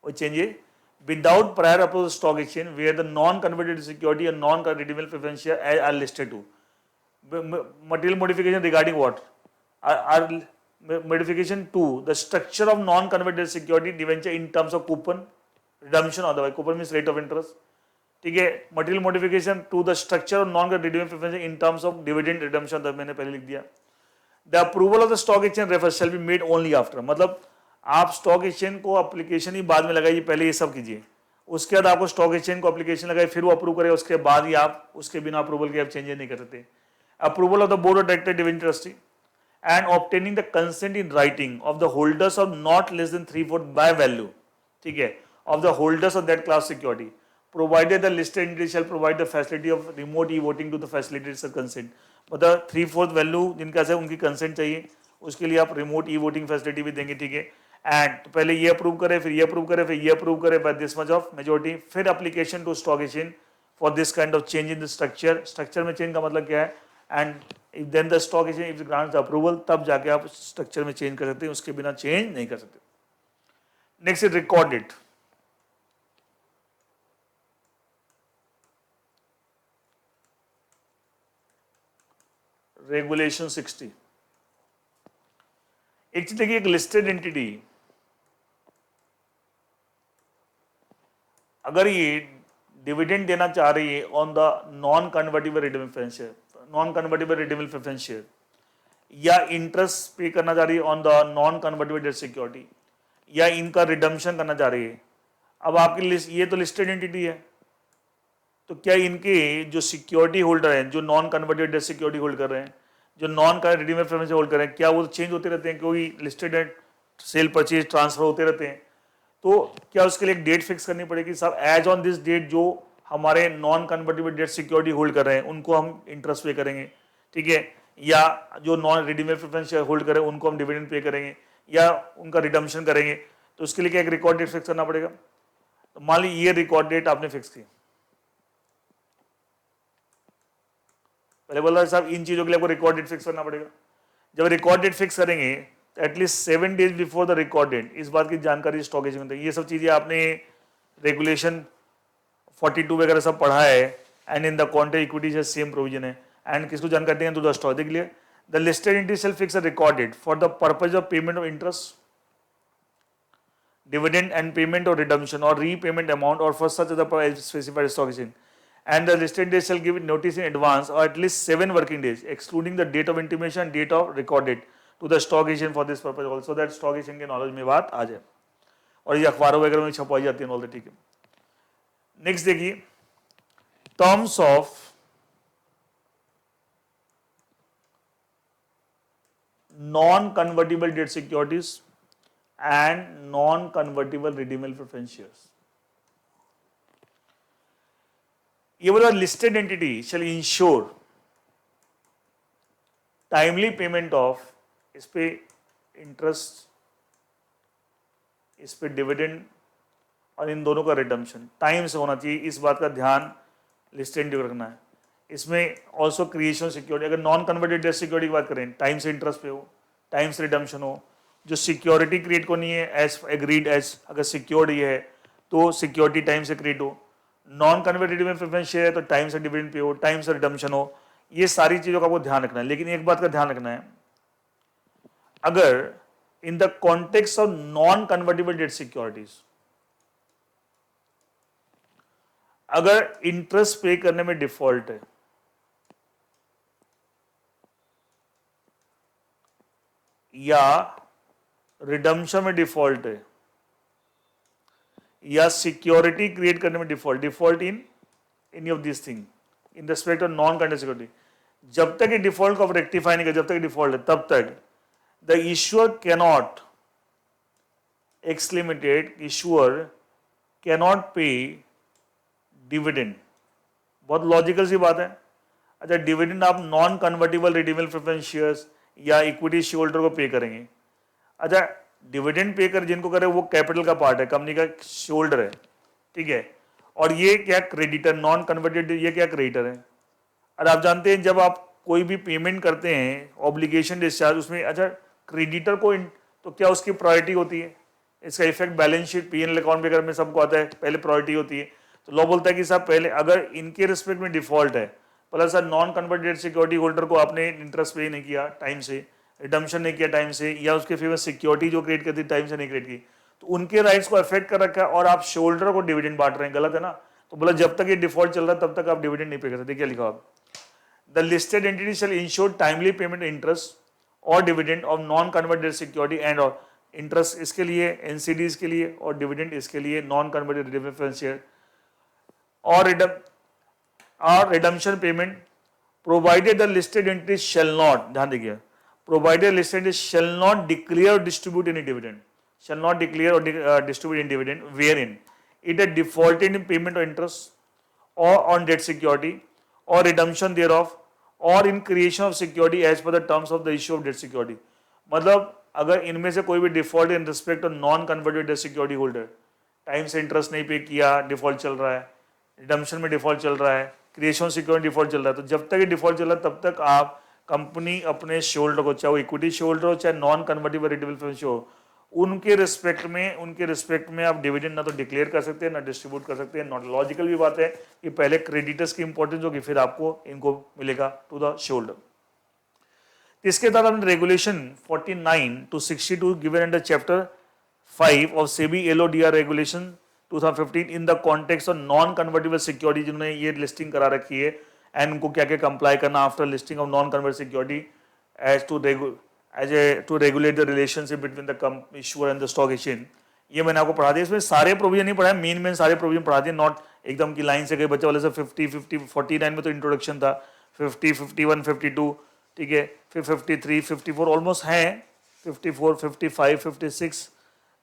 और changes without prior approval of stock exchange where the non-converted security and non-redeemable preference share are listed to. Material modification regarding what? Are modification to the structure of non-converted security debenture in terms of coupon, redemption, otherwise coupon means rate of interest. ठीक है, material modification to the structure of non redeemable preference in terms of dividend redemption, मैंने पहले लिख दिया। The approval of the stock exchange refer shall be made only after, मतलब आप stock exchange को application ही बाद में लगाइए, पहले ये सब कीजिए, उसके बाद आपको स्टॉक एक्सचेंज को एप्लीकेशन लगाए, फिर वो अप्रूव करे, उसके बाद ही आप उसके बिना अप्रूवल के आप चेंजेस नहीं कर सकते। Approval of the board of director debenture trustee and obtaining the consent in writing of the holders of not less than 3/4 by value, ठीक है, of the holders of that class security, provided the listed entity shall provide the facility of remote e voting to the facilitated consent. मतलब 3/4 value जिनका है उनकी consent चाहिए, उसके लिए आप रिमोट ई वोटिंग फैसिलिटी भी देंगे, ठीक है। एंड तो पहले ये अप्रूव करे, फिर ये अप्रूव करे, फिर ये अप्रूव करे by this much of majority, फिर application to stock exchange for this kind of change in the structure. Structure में चेंज का मतलब क्या है? And if then the stock exchange if grants the approval, तब जाके आप स्ट्रक्चर में चेंज कर सकते हैं, उसके बिना चेंज नहीं कर सकते। Next is record date. Regulation 60। एक चीज देखिए, एक लिस्टेड एंटिटी अगर ये डिविडेंड देना चाह रही है on the non convertible redeemable preference share, non convertible redeemable preference share, या इंटरेस्ट पे करना चाह रही है on the non convertible debt security, या इनका रिडम्पशन करना चाह रही है, अब आपकी लिस्ट ये तो लिस्टेड एंटिटी है, तो क्या इनके जो सिक्योरिटी होल्डर हैं, जो non convertible debt security hold कर रहे हैं, जो नॉन रिडीमेबल प्रेफरेंस होल्ड कर रहे हैं, क्या वो चेंज होते रहते हैं? क्योंकि लिस्टेड है, सेल परचेज ट्रांसफर होते रहते हैं, तो क्या उसके लिए एक डेट फिक्स करनी पड़ेगी? साहब एज ऑन दिस डेट जो हमारे non convertible debt security hold कर रहे हैं उनको हम इंटरेस्ट पे करेंगे, ठीक है, या जो नॉन रिडीमेबल प्रेफरेंस होल्ड कर रहे हैं उनको हम डिविडेंड पे करेंगे, या उनका रिडम्पशन करेंगे, तो उसके लिए क्या एक रिकॉर्ड डेट फिक्स करना पड़ेगा। तो मान ली ये रिकॉर्ड डेट आपने फिक्स की, पहले बोला साहब इन चीजों के लिए आपको रिकॉर्ड डेट फिक्स करना पड़ेगा। जब रिकॉर्ड डेट फिक्स करेंगे तो at least 7 days before the record date इस बात की जानकारी स्टॉक एक्सचेंज में, ये सब चीजें आपने रेगुलेशन 42 वगैरह सब पढ़ा है, and in the contract equity से सेम प्रोविजन है, एंड किसको जानकारी देंगे तो द स्टॉक। देख लिया, the listed entity shall fix a record date for the purpose of payment of interest, dividend and payment और रिडम्पशन और रीपेमेंट अमाउंट और for such other specified stock exchange, and the listed date shall give notice in advance or at least 7 working days excluding the date of intimation and date of record date to the stock exchange for this purpose also, that stock exchange के knowledge में बात आ जाए, और ये अखबारों वगैरह में छपवाई जाती है ऑल द, ठीक है। नेक्स्ट देखिए, terms of non convertible debt securities and non convertible redeemable preference shares. ये बोला listed entity shall ensure timely payment of, इस पे इंटरेस्ट, इस पे डिविडेंड, और इन दोनों का रिडम्पशन टाइम से होना चाहिए, इस बात का ध्यान लिस्टेड एंटिटी रखना है। इसमें ऑल्सो क्रिएशन सिक्योरिटी, अगर नॉन कन्वर्टेड डेट सिक्योरिटी की बात करें, टाइम से इंटरेस्ट पे हो, टाइम से रिडम्पशन हो, जो सिक्योरिटी क्रिएट करनी है एज एग्रीड, एज अगर सिक्योर्ड ये है तो सिक्योरिटी टाइम से क्रिएट हो, नॉन कन्वर्टेड में प्रेफरेंस शेयर है तो टाइम से डिविडेंड पे हो, टाइम से रिडम्पशन हो, ये सारी चीज़ों का आपको ध्यान रखना है। लेकिन एक बात का ध्यान रखना है, अगर इन the context of non convertible debt securities, अगर इंटरेस्ट पे करने में डिफॉल्ट है या रिडम्पशन में डिफॉल्ट है या सिक्योरिटी क्रिएट करने में default in any of this thing in respect of non content security, जब तक ये डिफॉल्ट को आप रेक्टिफाई नहीं कर, जब तक डिफॉल्ट है तब तक द इश्यूअर कैनॉट एक्सलिमिटेड इश्यूअर कैनॉट पे डिविडेंड। बहुत लॉजिकल सी बात है। अच्छा, डिविडेंड आप non convertible redeemable preference shares या इक्विटी शेयर होल्डर को पे करेंगे। अच्छा, डिविडेंड पे कर जिनको करे वो कैपिटल का पार्ट है, कंपनी का शेयर होल्डर है, ठीक है। और ये क्या क्रेडिटर, नॉन कन्वर्टेड, ये क्या क्रेडिटर है। और आप जानते हैं जब आप कोई भी पेमेंट करते हैं ऑब्लिगेशन डिस्चार्ज, उसमें अच्छा क्रेडिटर को तो क्या उसकी प्रायोरिटी होती है, इसका effect balance sheet PNL account वगैरह में सबको आता है, पहले प्रायोरिटी होती है। तो लॉ बोलता है कि साहब पहले अगर इनके रिस्पेक्ट में डिफॉल्ट है, plus sir non converted security holder को आपने इंटरेस्ट पे नहीं किया टाइम से, रिडम्पशन नहीं किया टाइम से, या उसके फेवर सिक्योरिटी जो क्रिएट करती टाइम से नहीं क्रिएट की, तो उनके राइट्स को अफेक्ट कर रखा है और आप शेयर होल्डर को डिविडेंड बांट रहे हैं, गलत है ना। तो बोला जब तक ये डिफॉल्ट चल रहा है तब तक आप डिविडेंड नहीं पे कर सकते। देखिए लिखा आप, the listed entity shall ensure timely payment interest or dividend of non converted security and और इंटरेस्ट इसके लिए, एनसीडीज के लिए, और डिविडेंड इसके लिए, नॉन कन्वर्टेड रिडीमेबल शेयर और redemption payment, provided the listed entity shall not, ध्यान देखिए, provided listed entity shall not declare or distribute any dividend, shall not declare or distribute any dividend wherein it had defaulted in payment of interest or on debt security or redemption thereof or in creation of security as per the terms of the issue of debt security। मतलब अगर इनमें से कोई भी default in respect of non converted date security holder, time से interest नहीं पे किया, डिफॉल्ट चल रहा है, रिडम्पशन में डिफॉल्ट चल रहा है, क्रिएशन सिक्योरिटी डिफॉल्ट चल रहा है, तो जब तक ये डिफॉल्ट चल रहा है तब तक आप कंपनी अपने शेयर होल्डर को, चाहे वो इक्विटी शेयर होल्डर हो चाहे नॉन कन्वर्टेबल रिडीमेबल शेयर हो, उनके रिस्पेक्ट में आप डिविडेंड ना तो डिक्लेयर कर सकते हैं ना डिस्ट्रीब्यूट कर सकते हैं। नॉट लॉजिकल भी बात है कि पहले क्रेडिटर्स की इंपॉर्टेंस होगी, फिर आपको इनको मिलेगा टू द शेयर होल्डर। इसके बाद हमने regulation 49 to 62 given under chapter 5 of SEBI LODR regulation 2015 in the context of non convertible security, जिन्होंने ये लिस्टिंग करा रखी है एंड उनको क्या क्या कंप्लाई करना after listing of non convertible security to regulate the relationship between the issuer and the stock exchange। ये मैंने आपको पढ़ा दिया, इसमें सारे प्रोविजन नहीं पढ़ाया, मेन सारे प्रोविजन पढ़ा दिए, नॉट एकदम की लाइन से गए बच्चे वाले से। 49 में तो इंट्रोडक्शन था, 50, 51, 52, ठीक है, फिर 53, 54 ऑलमोस्ट हैं, 54, 55, 56,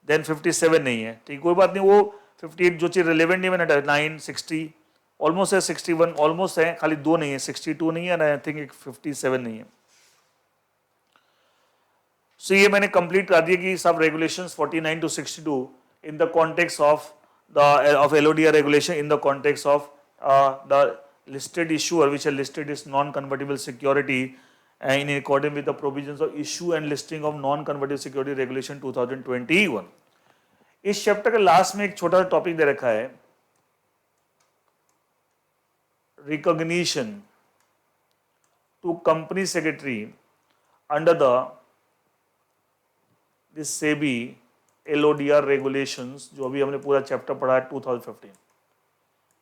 देन 57 नहीं है, ठीक, कोई बात नहीं, वो 58 जो चीज़ रिलेवेंट नहीं मैंने 9, 60 ऑलमोस्ट है, 61 ऑलमोस्ट है, खाली दो नहीं है, 62 नहीं है, आई थिंक 57 नहीं है। सो ये मैंने कंप्लीट कर दिया कि सब regulations 49 to 62 in the context of the LODR regulation in the context of the listed issuer which are listed as non-convertible security in accordance with the provisions of issue and listing of non-convertible security regulation 2021। इस chapter के last में एक छोटा सा topic दे रखा है, recognition to company secretary under the this SEBI LODR regulations, जो अभी हमने पूरा चैप्टर पढ़ा है 2015।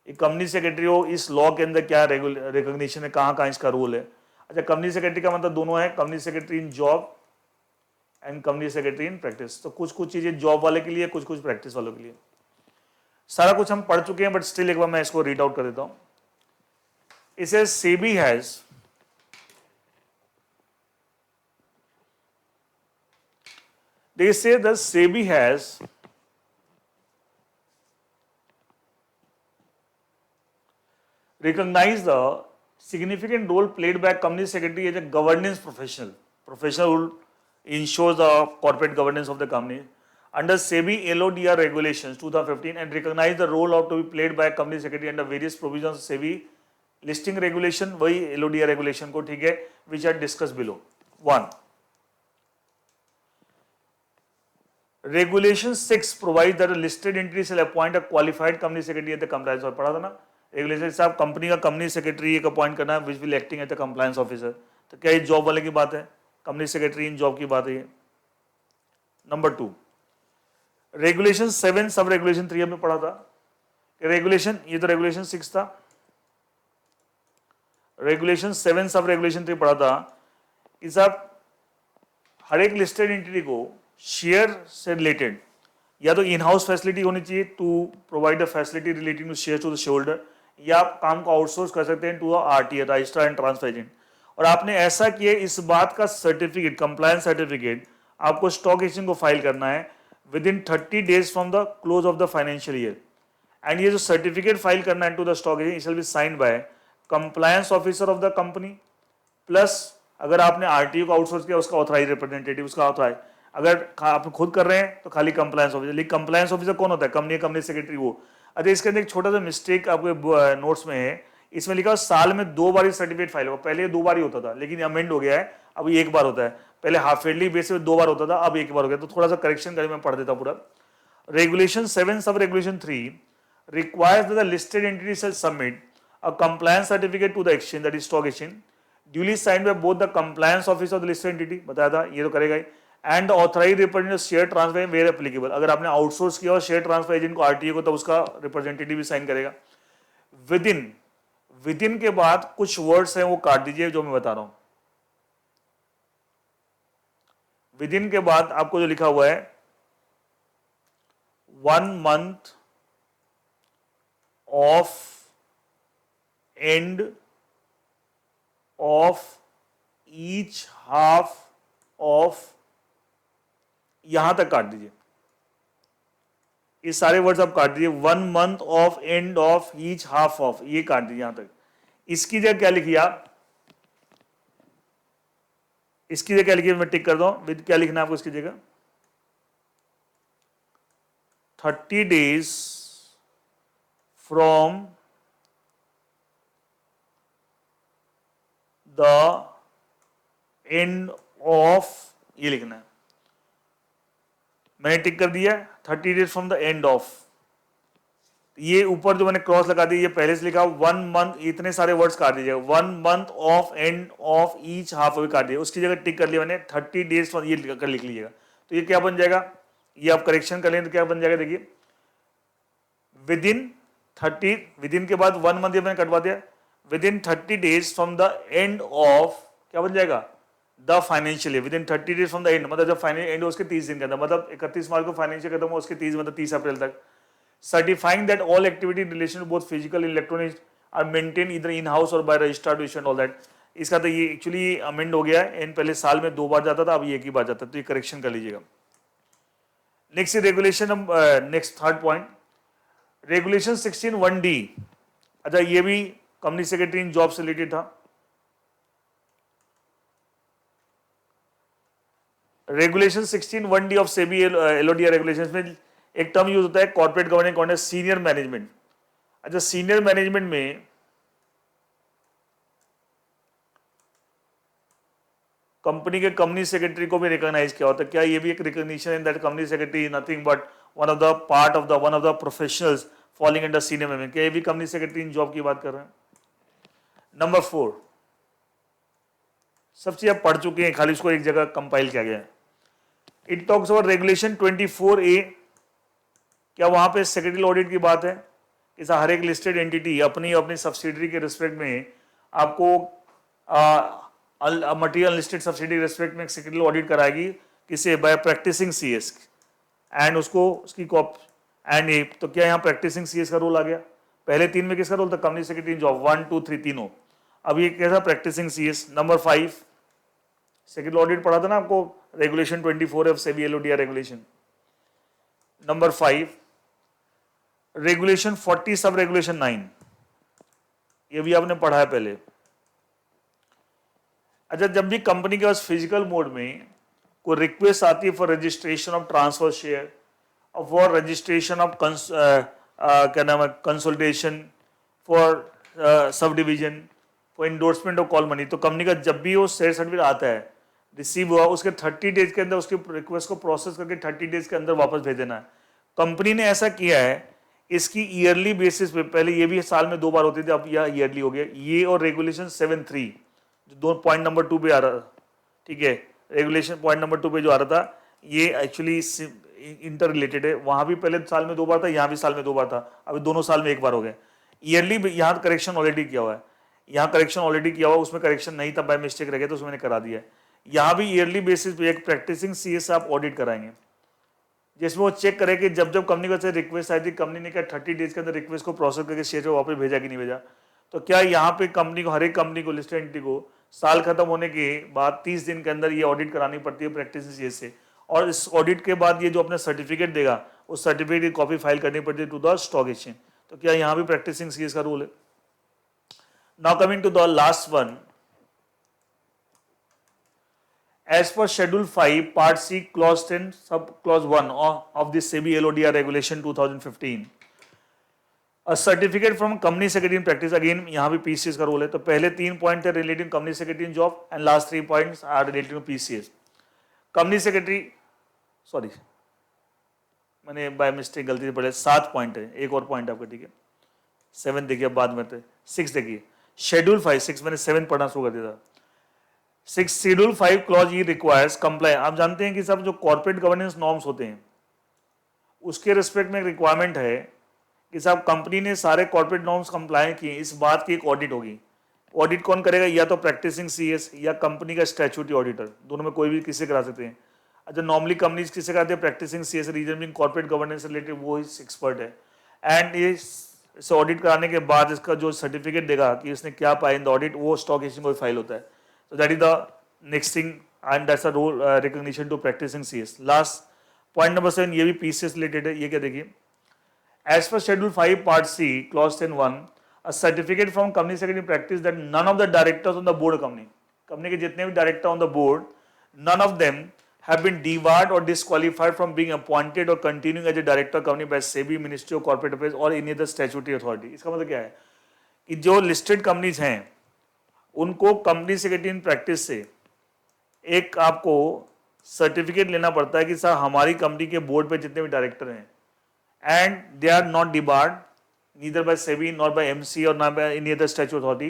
एक कंपनी सेक्रेटरी हो, इस लॉ के अंदर क्या रिकॉग्निशन है, कहाँ कहाँ इसका रूल है। अच्छा, कंपनी सेक्रेटरी का मतलब दोनों है, company secretary in job and company secretary in practice. तो कुछ कुछ चीजें जॉब वाले के लिए, कुछ कुछ प्रैक्टिस वालों के लिए। सारा कुछ हम पढ़ चुके हैं, बट स्टिल एक बार मैं इसको रीड आउट कर देता हूं। इसे SEBI has they say that SEBI has recognized the significant role played by company secretary as a governance professional who ensures the corporate governance of the company under SEBI LODR regulations 2015 and recognized the role of to be played by company secretary under various provisions of SEBI listing regulation, वही LODR regulation को, ठीक है, which are discussed below। 1, Regulation 6 provides that a listed entity shall appoint a qualified company secretary at the compliance officer। पढ़ा था ना, regulation साहब company का company secretary एक अपॉइंट करना है which will acting at the compliance officer. तो क्या ये जॉब वाले की बात है, कंपनी सेक्रेटरी इन जॉब की बात है। नंबर 2, रेगुलेशन 7 सब रेगुलेशन 3 हमने पढ़ा था। रेगुलेशन, ये तो रेगुलेशन 6 था, रेगुलेशन 7 सब रेगुलेशन 3 पढ़ा था कि साहब हर एक लिस्टेड एंटिटी को शेयर से रिलेटेड या तो इन हाउस फैसिलिटी होनी चाहिए to provide a facility relating to share to the share holder, या आप काम को आउटसोर्स कर सकते हैं to RTA, registrar and transfer agent. और आपने ऐसा किया, इस बात का सर्टिफिकेट, कंप्लायंस सर्टिफिकेट आपको स्टॉक एक्सचेंज को फाइल करना है within 30 days from the close of the financial year. And ये जो सर्टिफिकेट फाइल करना है to the stock exchange, it shall be signed by compliance officer of the company, plus अगर आपने RTO को आउटसोर्स किया उसका ऑथराइज रिप्रेजेंटेटिव, उसका ऑथराइज, अगर आप खुद कर रहे हैं तो खाली कंप्लायंस ऑफिसर। लेकिन कंप्लायंस ऑफिसर कौन होता है? कंपनी सेक्रेटरी वो। अच्छा, इसके अंदर एक छोटा सा मिस्टेक आपके नोट्स में है, इसमें लिखा साल में 2 बार सर्टिफिकेट फाइल होगा। पहले 2 बार ही होता था, लेकिन अमेंड हो गया है, अब ये 1 बार होता है। पहले हाफ ईयरली बेसिस पे 2 बार होता था, अब 1 बार हो गया। तो थोड़ा सा करेक्शन करके मैं पढ़ देता पूरा। Regulation 7 sub regulation 3 requires that the listed entity shall submit a compliance certificate to the exchange, that is stock exchange, duly signed by both the compliance officer of the listed entity, बताया था ये तो करेगा ही, and the authorized representative share transfer where applicable। अगर आपने outsource किया और share transfer agent को आरटीए को, तब उसका रिप्रेजेंटेटिव भी साइन करेगा। विद इन के बाद कुछ वर्ड्स हैं वो काट दीजिए जो मैं बता रहा हूं। विद इन के बाद आपको जो लिखा हुआ है 1 month of end of each half of, यहां तक काट दीजिए, ये सारे वर्ड्स आप काट दीजिए। 1 month of end of each half of, ये काट दीजिए यहां तक। इसकी जगह क्या लिखिए आप? इसकी जगह क्या लिखिए? मैं टिक कर दूं। विद क्या लिखना है आपको इसकी जगह? 30 days from the end of, ये लिखना है। मैंने टिक कर दिया 30 days from the end of. ये ऊपर जो मैंने क्रॉस लगा दी, ये पहले से लिखा 1 month, इतने सारे वर्ड्स काट दीजिएगा। 1 month of end of each half भी काट दिया, उसकी जगह टिक कर लिया मैंने 30 days फ्रॉम, ये कर लिख लीजिएगा। तो ये क्या बन जाएगा? ये आप करेक्शन कर लें तो क्या बन जाएगा? देखिए, विद इन 30, विद इन के बाद 1 month ये मैंने कटवा दिया, with in 30 days from the end of, क्या बन जाएगा? The financial year. With in 30 days from the end, मतलब जब फाइनेंशियल एंड हो उसके 30 दिन के अंदर, मतलब 31 मार्च को फाइनेंशियल खत्म हो, उसके 30 मतलब 30 अप्रैल तक। Certifying that all activity in relation to both physical electronic are maintain either in house or by registrar to issue and all that. इसका तो ये एक्चुअली अमेंड हो गया है, इन पहले साल में 2 बार जाता था, अब ये 1 ही बार जाता है, तो ये करेक्शन कर लीजिएगा। Next regulation, next third point, regulation 16(1)(d). अच्छा, ये भी कंपनी सेक्रेटरी इन जॉब से रिलेटेड था। Regulation 16(1)(d) of SEBI LODR regulations में एक टर्म यूज होता है corporate governance contact, senior management. अच्छा, सीनियर मैनेजमेंट में कंपनी के कंपनी सेक्रेटरी को भी रिकॉग्नाइज किया होता है। क्या ये भी एक recognition in that company secretary is nothing but one of the part of the one of the professionals falling under senior management? क्या ये भी कंपनी सेक्रेटरी इन जॉब की बात कर रहे हैं? नंबर 4, सब चीज आप पढ़ चुके हैं, खाली इसको एक जगह कंपाइल किया गया है। It talks about regulation 24A। क्या वहां पे सेक्रेटरी ऑडिट की बात है? इस हर एक लिस्टेड एंटिटी अपनी अपनी सब्सिडरी के रिस्पेक्ट में आपको मटेरियल लिस्टेड सब्सिडरी रिस्पेक्ट में सेक्रेटरी ऑडिट कराएगी, किसे? बाय प्रैक्टिसिंग सीएस, एंड उसको उसकी कॉप एंड ए। तो क्या यहाँ प्रैक्टिसिंग सीएस का रोल आ गया? पहले 3 में किसका रोल था? कंपनी सेक्रेटरी इन जॉब 1, 2, 3 तीनों। अब ये कैसा? Practising CS. Number 5, secretary audit पढ़ा था ना आपको, regulation 24 of SEBI LODR regulation. Number 5, regulation 40 sub regulation 9, ये भी आपने पढ़ा है पहले। अच्छा, जब भी कंपनी के पास फिजिकल मोड में कोई रिक्वेस्ट आती है for registration of transfer share, for registration of क्या नाम है, consolidation, for sub division, for endorsement of call money, तो कंपनी का जब भी वो शेयर सर्टिफिकेट आता है, रिसीव हुआ, उसके 30 डेज के अंदर उसकी रिक्वेस्ट को प्रोसेस करके 30 डेज के अंदर वापस भेज देना है। कंपनी ने ऐसा किया है, इसकी ईयरली बेसिस पे, पहले ये भी साल में 2 बार होती थी, अब यह ईयरली हो गया। ये और रेगुलेशन 7(3) जो 2 पॉइंट नंबर 2 पे आ रहा था, ठीक है, रेगुलेशन पॉइंट नंबर 2 पे जो आ रहा था, ये एक्चुअली इंटर रिलेटेड है। वहां भी पहले साल में 2 बार था, यहाँ भी साल में 2 बार था, अभी दोनों साल में 1 बार हो गए। ईयरली यहाँ करेक्शन ऑलरेडी किया हुआ है, यहाँ करेक्शन ऑलरेडी किया हुआ, उसमें करेक्शन नहीं था, बाय मिस्टेक रह गया, तो उसमें मैंने करा दिया है। यहाँ भी ईयरली बेसिस पे एक प्रैक्टिसिंग सीएस आप ऑडिट कराएंगे, जिसमें वो चेक करे कि जब जब कंपनी को रिक्वेस्ट आई थी, कंपनी ने क्या 30 डेज के अंदर रिक्वेस्ट को प्रोसेस करके शेयर को वापस भेजा कि नहीं भेजा। तो क्या यहाँ पे कंपनी को, हर एक कंपनी को, लिस्टेड एंटिटी को साल खत्म होने के बाद 30 दिन के अंदर ये ऑडिट करानी पड़ती है प्रैक्टिसिंग सीएस से, और इस ऑडिट के बाद ये जो अपना सर्टिफिकेट देगा उस सर्टिफिकेट की कॉपी फाइल करनी पड़ती है टू द स्टॉक एक्सचेंज। तो क्या यहाँ भी प्रैक्टिसिंग सीएस का रूल है। Now coming to the last one, as per schedule 5 part C clause 10 sub clause 1 of the SEBI LODR regulation 2015, a certificate from company secretary in practice, again यहाँ भी PCS का role है। तो पहले 3 point थे relating company secretary in job and last 3 points are related to PCS। Company secretary, sorry मैंने by mistake गलती से पढ़ा, 7 पॉइंट है, एक और पॉइंट आपका, ठीक है। 7 देखिए बाद में, 6 देखिए, शेड्यूल 5, 6 मैंने 7 पढ़ना शुरू कर दिया था। 6 शेड्यूल 5 क्लॉज ई रिक्वायर्स कंप्लाई। आप जानते हैं कि सब जो कॉर्पोरेट गवर्नेंस नॉर्म्स होते हैं उसके रिस्पेक्ट में एक रिक्वायरमेंट है कि साहब कंपनी ने सारे कॉर्पोरेट नॉर्म्स कंप्लाई किए, इस बात की एक ऑडिट होगी। ऑडिट कौन करेगा, या तो प्रैक्टिसिंग सीएस या कंपनी का स्टैट्यूटरी ऑडिटर, दोनों में कोई भी किसी करा सकते हैं। अच्छा, नॉर्मली कंपनीज किसे कराते हैं, practising CS, reason being corporate governance related वो इस एक्सपर्ट है। एंड ये इसे ऑडिट कराने के बाद इसका जो सर्टिफिकेट देगा कि इसने क्या पाया इन द ऑडिट, वो स्टॉक एक्सचेंज में फाइल होता है। So that is the next thing, and that's a role recognition to practicing CS. Last point number 7, ये भी PCS related है। ये क्या देखिए, as per schedule 5 part C clause 10(1), a certificate from company secretary practice that none of the directors on the board of company के जितने भी director on the board, none of them have been debarred or disqualified from being appointed or continuing as a director of company by SEBI, Ministry of Corporate Affairs or any other statutory authority। इसका मतलब क्या है कि जो listed companies हैं उनको company secretary in practice से एक आपको सर्टिफिकेट लेना पड़ता है कि सर हमारी कंपनी के बोर्ड पे जितने भी डायरेक्टर हैं and they are not debarred neither by SEBI not by MC और not by any other statutory authority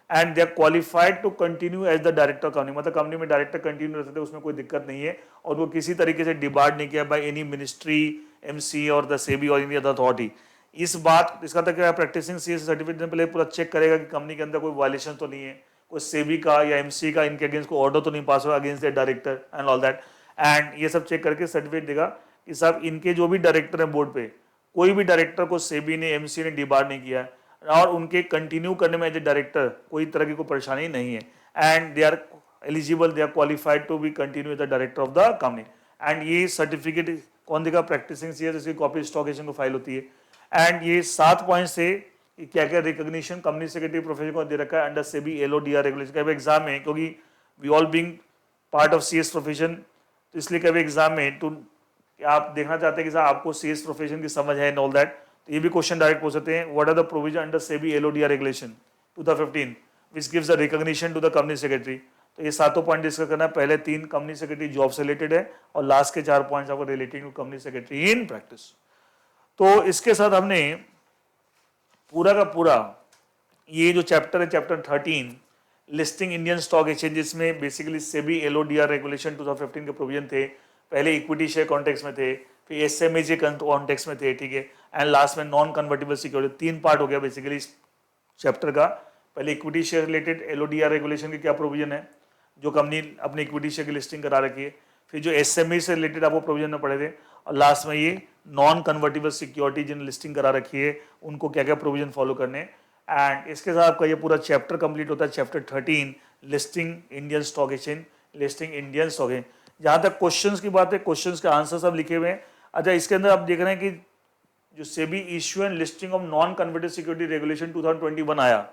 and they are qualified to continue as the director company. मतलब company में director continue रह सकते हैं, उसमें कोई दिक्कत नहीं है, और वो किसी तरीके से डिबार्ड नहीं किया बाय एनी मिनिस्ट्री, एमसी और द सेबी और एनी अदर अथॉरिटी। इस बात इसका तक प्रैक्टिसिंग सीएस सर्टिफिकेट पहले पूरा चेक करेगा कि कंपनी के अंदर कोई वायलेशन तो नहीं है, कोई सेबी का या एमसी का इनके अगेंस्ट कोई ऑर्डर तो नहीं पास हुआ against the director and all that. And ये सब चेक करके सर्टिफिकेट देगा कि साहब इनके जो भी डायरेक्टर हैं बोर्ड पे, कोई भी डायरेक्टर को सेबी ने, एमसी ने डिबार नहीं किया और उनके कंटिन्यू करने में एज ए डायरेक्टर कोई तरह की कोई परेशानी नहीं है, and they are eligible, they are qualified to be continue as the director of the company. And ये सर्टिफिकेट कौन देगा, प्रैक्टिसिंग सीएस, इसकी कॉपी स्टॉक एक्सचेंज को फाइल होती है। एंड ये 7 पॉइंट से क्या क्या रिकॉग्निशन कंपनी सेक्रेटरी प्रोफेशन को दे रखा है अंडर सेबी एलओडीआर रेगुलेशन। कभी एग्जाम में, क्योंकि we all being part of CS profession, तो इसलिए कभी एग्जाम में तो आप देखना चाहते हैं कि साहब आपको सीएस प्रोफेशन की समझ है एंड ऑल दैट, तो ये भी क्वेश्चन डायरेक्ट पूछ सकते हैं, what are the provision under SEBI LODR regulation 2015 which gives the recognition to the company secretary. तो ये 7 पॉइंट डिस्कस करना है। पहले 3 कंपनी सेक्रेटरी जॉब से रिलेटेड है और लास्ट के 4 पॉइंट्स आपको relating to company secretary in practice. तो इसके साथ हमने पूरा का पूरा ये जो चैप्टर है, chapter 13 listing Indian stock exchanges में बेसिकली सेबी एलओडीआर रेगुलेशन 2015 के प्रोविजन थे। पहले इक्विटी शेयर कॉन्टेक्स्ट में थे, फिर एसएमएजे कॉन्टेक्स्ट में थे, ठीक है, एंड लास्ट में नॉन कन्वर्टेबल सिक्योरिटी। 3 पार्ट हो गया बेसिकली इस चैप्टर का। पहले equity share related LODR regulation के क्या प्रोविजन है, जो कंपनी अपनी इक्विटी शेयर की लिस्टिंग करा रखी है, फिर जो एसएमए से रिलेटेड आपको प्रोविजन में पड़े थे, और लास्ट में ये नॉन कन्वर्टेबल सिक्योरिटी जिन लिस्टिंग करा रखी है उनको क्या क्या प्रोविजन फॉलो करने। एंड इसके साथ आपका ये पूरा चैप्टर कंप्लीट होता है, chapter 13 listing Indian stock exchange, listing Indian stock exchange. जहाँ तक क्वेश्चंस की बात है, क्वेश्चंस के आंसर सब लिखे हुए हैं। अच्छा, इसके अंदर आप देख रहे हैं कि जो SEBI issue and listing of non convertible security regulation 2021 आया,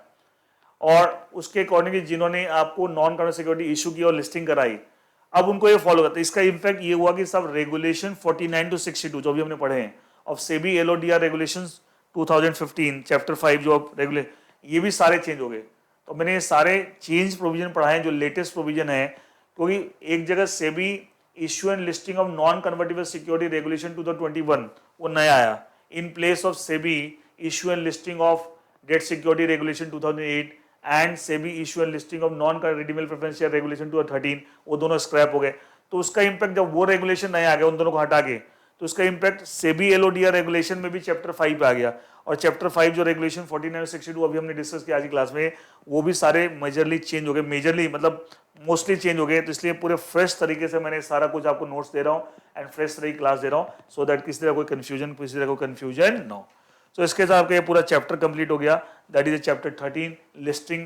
और उसके अकॉर्डिंगली जिन्होंने आपको नॉन कन्वर्टेबल सिक्योरिटी इशू की और लिस्टिंग कराई, अब उनको ये फॉलो करते हैं। इसका इम्पैक्ट ये हुआ कि सब रेगुलेशन 49 to 62 जो भी हमने पढ़े हैं of SEBI LODR regulations 2015 chapter 5 जो रेगुलेट, ये भी सारे चेंज हो गए। तो मैंने ये सारे चेंज प्रोविजन पढ़ाए जो लेटेस्ट प्रोविजन है, क्योंकि एक जगह SEBI issue and listing of non convertible security regulation 2021 वो नया आया, in place of SEBI issue and listing of debt security regulation 2008 and SEBI issue and listing of non redeemable preference share regulation 2013, वो दोनों स्क्रैप हो गए। तो उसका इंपैक्ट जब वो रेगुलेशन नए आ गया उन दोनों को हटा के, तो उसका इंपैक्ट सेबी एलओडीआर रेगुलेशन में भी चैप्टर 5 पे आ गया। और चैप्टर 5 जो रेगुलेशन 49 और 62 अभी हमने डिस्कस किया आज की क्लास में, वो भी सारे मेजरली चेंज हो गए, मेजरली मतलब मोस्टली चेंज हो गए। तो इसलिए पूरे फ्रेश तरीके से मैंने सारा कुछ आपको नोट्स दे रहा हूँ एंड फ्रेश तरह की क्लास दे रहा हूँ, सो दैट किसी तरह कोई कंफ्यूजन ना हो। तो इसके साथ आपका ये पूरा चैप्टर कंप्लीट हो गया। That is chapter 13, listing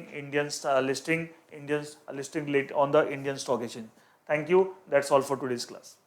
on the Indian stock exchange. Thank you, that's all for today's class.